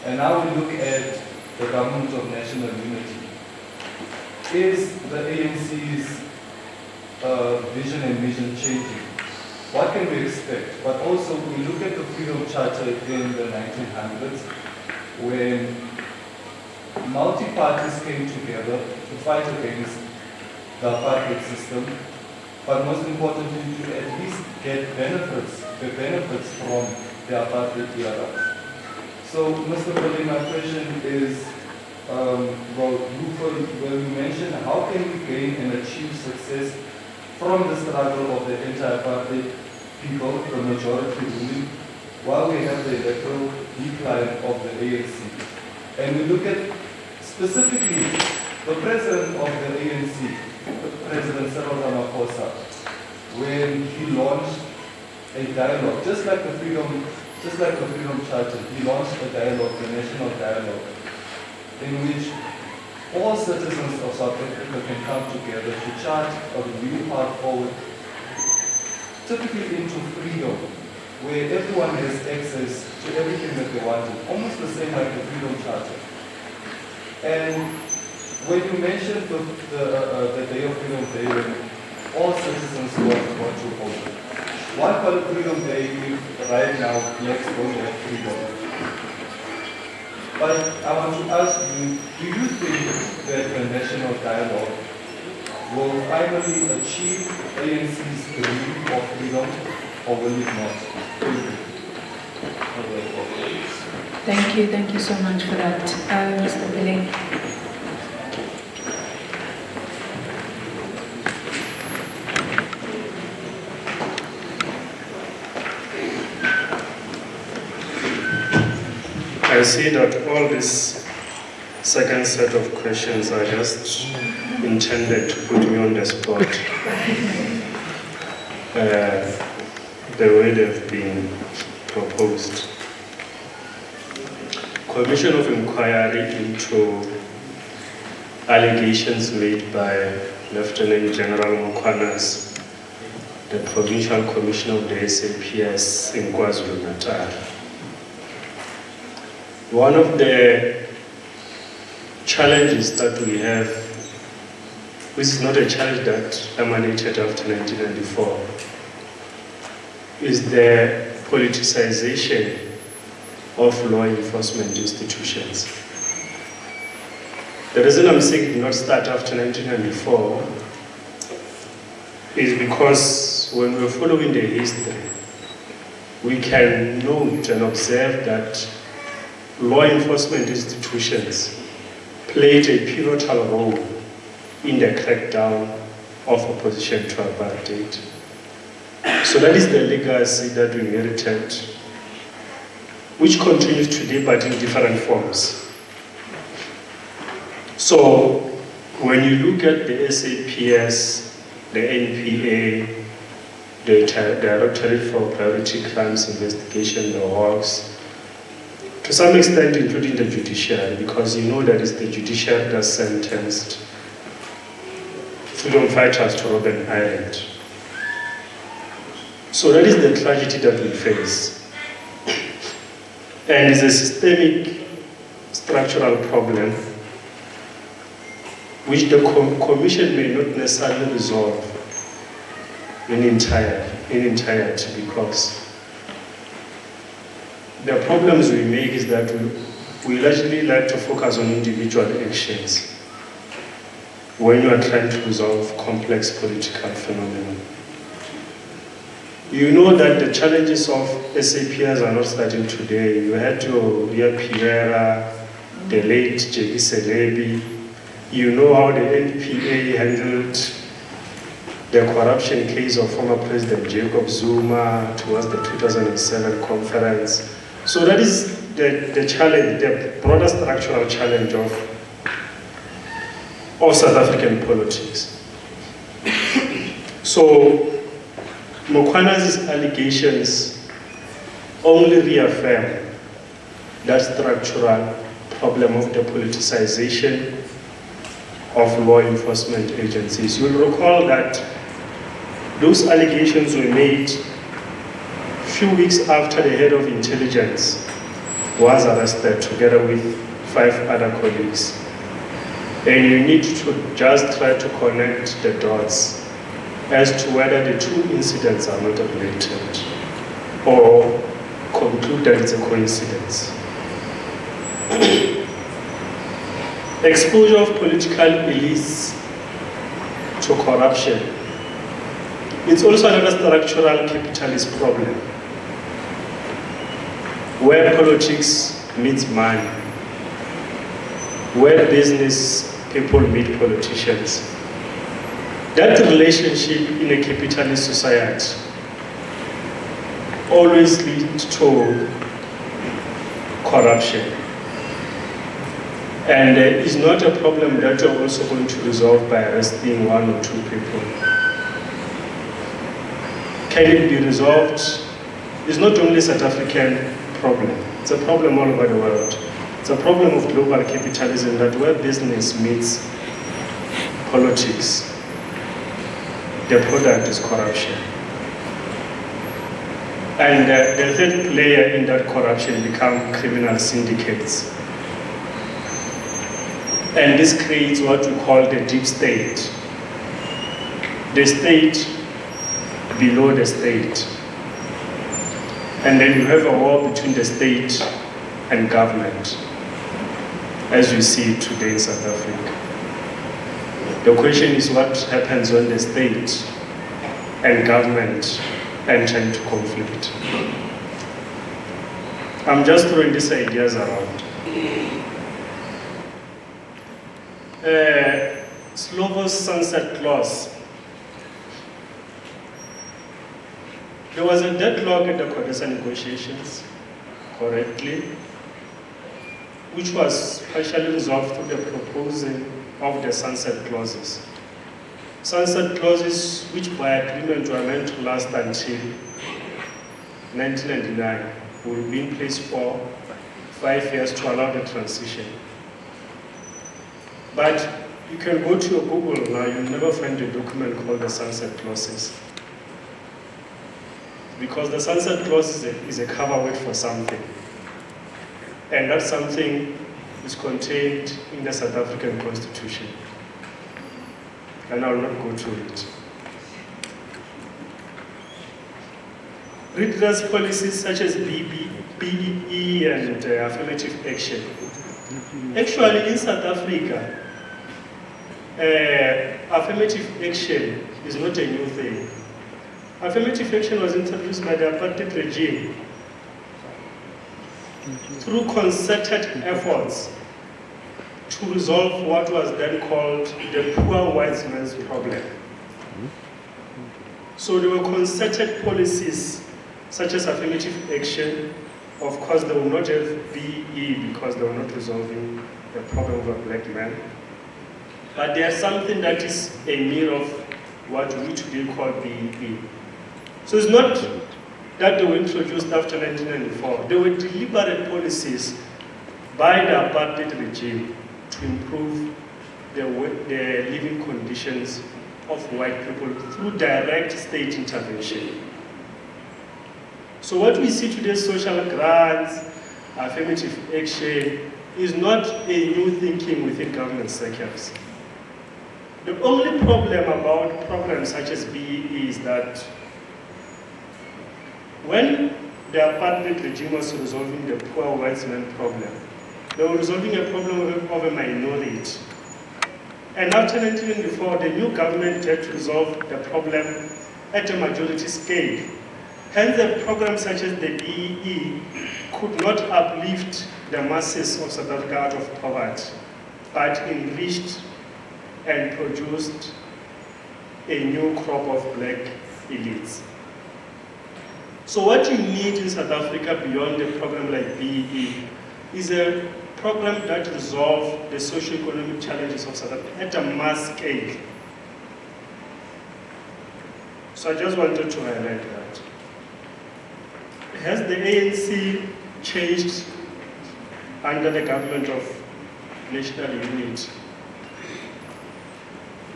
And now we look at the government of national unity. Is the ANC's vision and mission changing? What can we expect? But also, we look at the Freedom Charter in the 1900s, when multi-parties came together to fight against the apartheid system, but most importantly, to at least get the benefits from the apartheid era. So, Mr. Pillay, my question is, you mentioned how can we gain and achieve success from the struggle of the anti-apartheid people, the majority ruling, while we have the electoral decline of the ANC. And we look at specifically the president of the ANC, President Cyril Ramaphosa, when he launched a dialogue, just like the Freedom Charter, he launched a dialogue, the national dialogue, in which all citizens of South Africa can come together to chart a new path forward, typically into freedom, where everyone has access to everything that they wanted, almost the same like the Freedom Charter. And when you mentioned the Day of Freedom Day, when all citizens want to vote, why call it Freedom Day if right now blacks don't have freedom? But I want to ask you, do you think that the national dialogue will finally achieve ANC's dream of freedom, or will it not? Thank you so much for that, Mr. Pillay. I see that all this second set of questions are just intended to put me on the spot. The way they've been proposed. Commission of inquiry into allegations made by Lieutenant General Mokwanas, the Provincial Commissioner of the SAPS in KwaZulu-Natal. One of the challenges that we have, which is not a challenge that emanated after 1994, is the politicization of law enforcement institutions. The reason I'm saying it did not start after 1994 is because when we're following the history, we can note and observe that law enforcement institutions played a pivotal role in the crackdown of opposition to apartheid. So that is the legacy that we inherited, which continues today but in different forms. So when you look at the SAPS, the NPA, the Directorate for Priority Crimes Investigation, the HAWKS, to some extent including the judiciary, because you know that it's the judiciary that sentenced freedom fighters to Robben Island. So that is the tragedy that we face. And it's a systemic structural problem which the Commission may not necessarily resolve in entirety, because the problems we make is that we largely like to focus on individual actions when you are trying to resolve complex political phenomena. You know that the challenges of SAPS are not starting today. You had to hear Pierre, the late J.B. Selebi. You know how the NPA handled the corruption case of former President Jacob Zuma towards the 2007 conference. So that is the challenge, the broader structural challenge of South African politics. So Mokwanas' allegations only reaffirm that structural problem of the politicization of law enforcement agencies. You'll recall that those allegations were made a few weeks after the head of intelligence was arrested together with 5 other colleagues. And you need to just try to connect the dots as to whether the two incidents are not related or conclude that it's a coincidence. Exposure of political elites to corruption. It's also another structural capitalist problem, where politics meets money, where business people meet politicians. That relationship in a capitalist society always leads to corruption. And it's not a problem that you're also going to resolve by arresting 1 or 2 people. Can it be resolved? It's not only a South African problem. It's a problem all over the world. It's a problem of global capitalism, that where business meets politics, the product is corruption. And the third player in that corruption become criminal syndicates. And this creates what we call the deep state. The state below the state. And then you have a war between the state and government, as we see today in South Africa. The question is what happens when the state and government enter into conflict. I'm just throwing these ideas around. Slovo's sunset clause. There was a deadlock in the CODESA negotiations, correctly, which was partially resolved through the proposal of the sunset clauses. Sunset clauses, which by agreement were meant to last until 1999, will be in place for 5 years to allow the transition. But you can go to your Google now, you'll never find a document called the sunset clauses. Because the sunset clause is a cover word for something. And that something is contained in the South African Constitution. And I will not go through it. Redress policies such as BEE and affirmative action. Actually, in South Africa, affirmative action is not a new thing. Affirmative action was introduced by the apartheid regime through concerted efforts to resolve what was then called the poor white man's problem. So there were concerted policies such as affirmative action. Of course, they will not have BE because they were not resolving the problem of a black man. But there's something that is a mirror of what we today call BE. So it's not that they were introduced after 1994. They were deliberate policies by the apartheid regime to improve the living conditions of white people through direct state intervention. So what we see today, social grants, affirmative action, is not a new thinking within government circles. The only problem about programs such as BE is that when the apartheid regime was resolving the poor white man problem, they were resolving a problem of a minority. And after 1994, the new government had to resolve the problem at a majority scale. Hence, a program such as the BEE could not uplift the masses of South Africa out of poverty, but enriched and produced a new crop of black elites. So what you need in South Africa beyond a program like BEE is a program that resolves the socio-economic challenges of South Africa at a mass scale. So I just wanted to highlight that. Has the ANC changed under the government of national unity?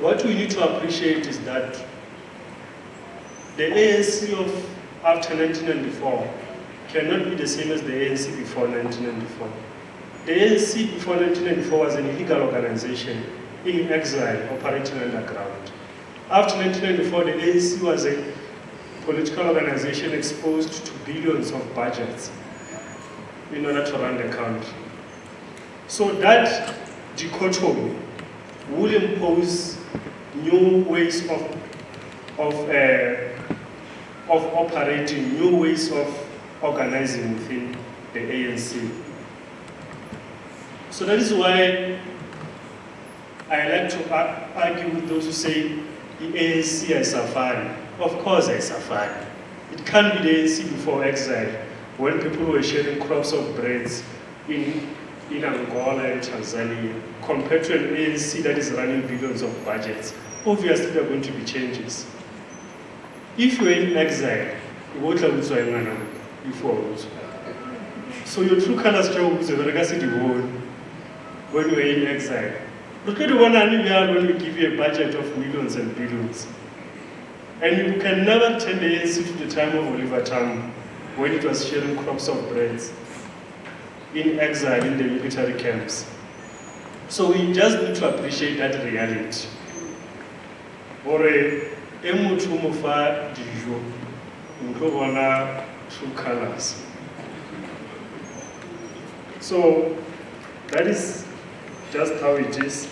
What we need to appreciate is that the ANC of after 1994 cannot be the same as the ANC before 1994. The ANC before 1994 was an illegal organization in exile operating underground. After 1994, the ANC was a political organization exposed to billions of budgets in order to run the country. So that dichotomy will impose new ways of operating, new ways of organizing within the ANC. So that is why I like to argue with those who say the ANC is safari. Of course it's safari. It can't be the ANC before exile, when people were sharing crops of breads in Angola and Tanzania, compared to an ANC that is running billions of budgets. Obviously there are going to be changes. If you're in exile, you won't have before. So your true colors when you're in exile. Look at the one when we give you a budget of millions and billions. And you can never turn the ANC to the time of Oliver Tambo, when it was sharing crops of breads in exile in the military camps. So we just need to appreciate that reality. Or a mufa dijo, mukobona true colors. So that is just how it is.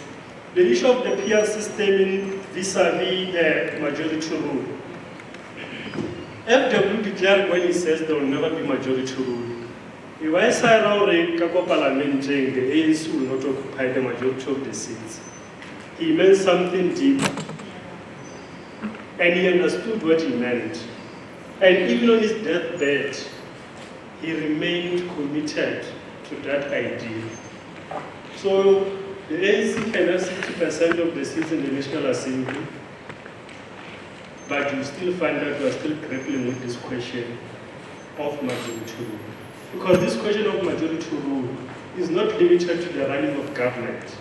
The issue of the PR system in vis-a-vis the majority rule. FW declared when he says there will never be majority rule. If I say parliament, the ANC will not occupy the majority of the seats. He meant something deep, and he understood what he meant. And even on his deathbed, he remained committed to that idea. So the ANC can have 60% of the seats in the National Assembly, but you still find that we are still grappling with this question of majority rule. Because this question of majority rule is not limited to the running of government.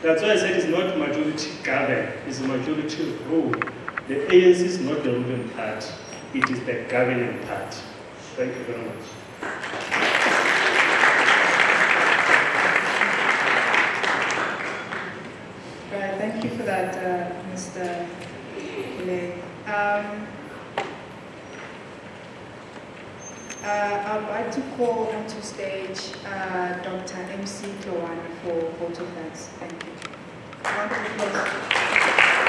That's why I said it's not majority govern, it's majority rule. The ANC is not the ruling part, it is the governing part. Thank you very much. Right, thank you for that, Mr. Pillay. I'd like to call onto stage Dr. MC Klowana for vote of thanks. Thank you. Round of applause.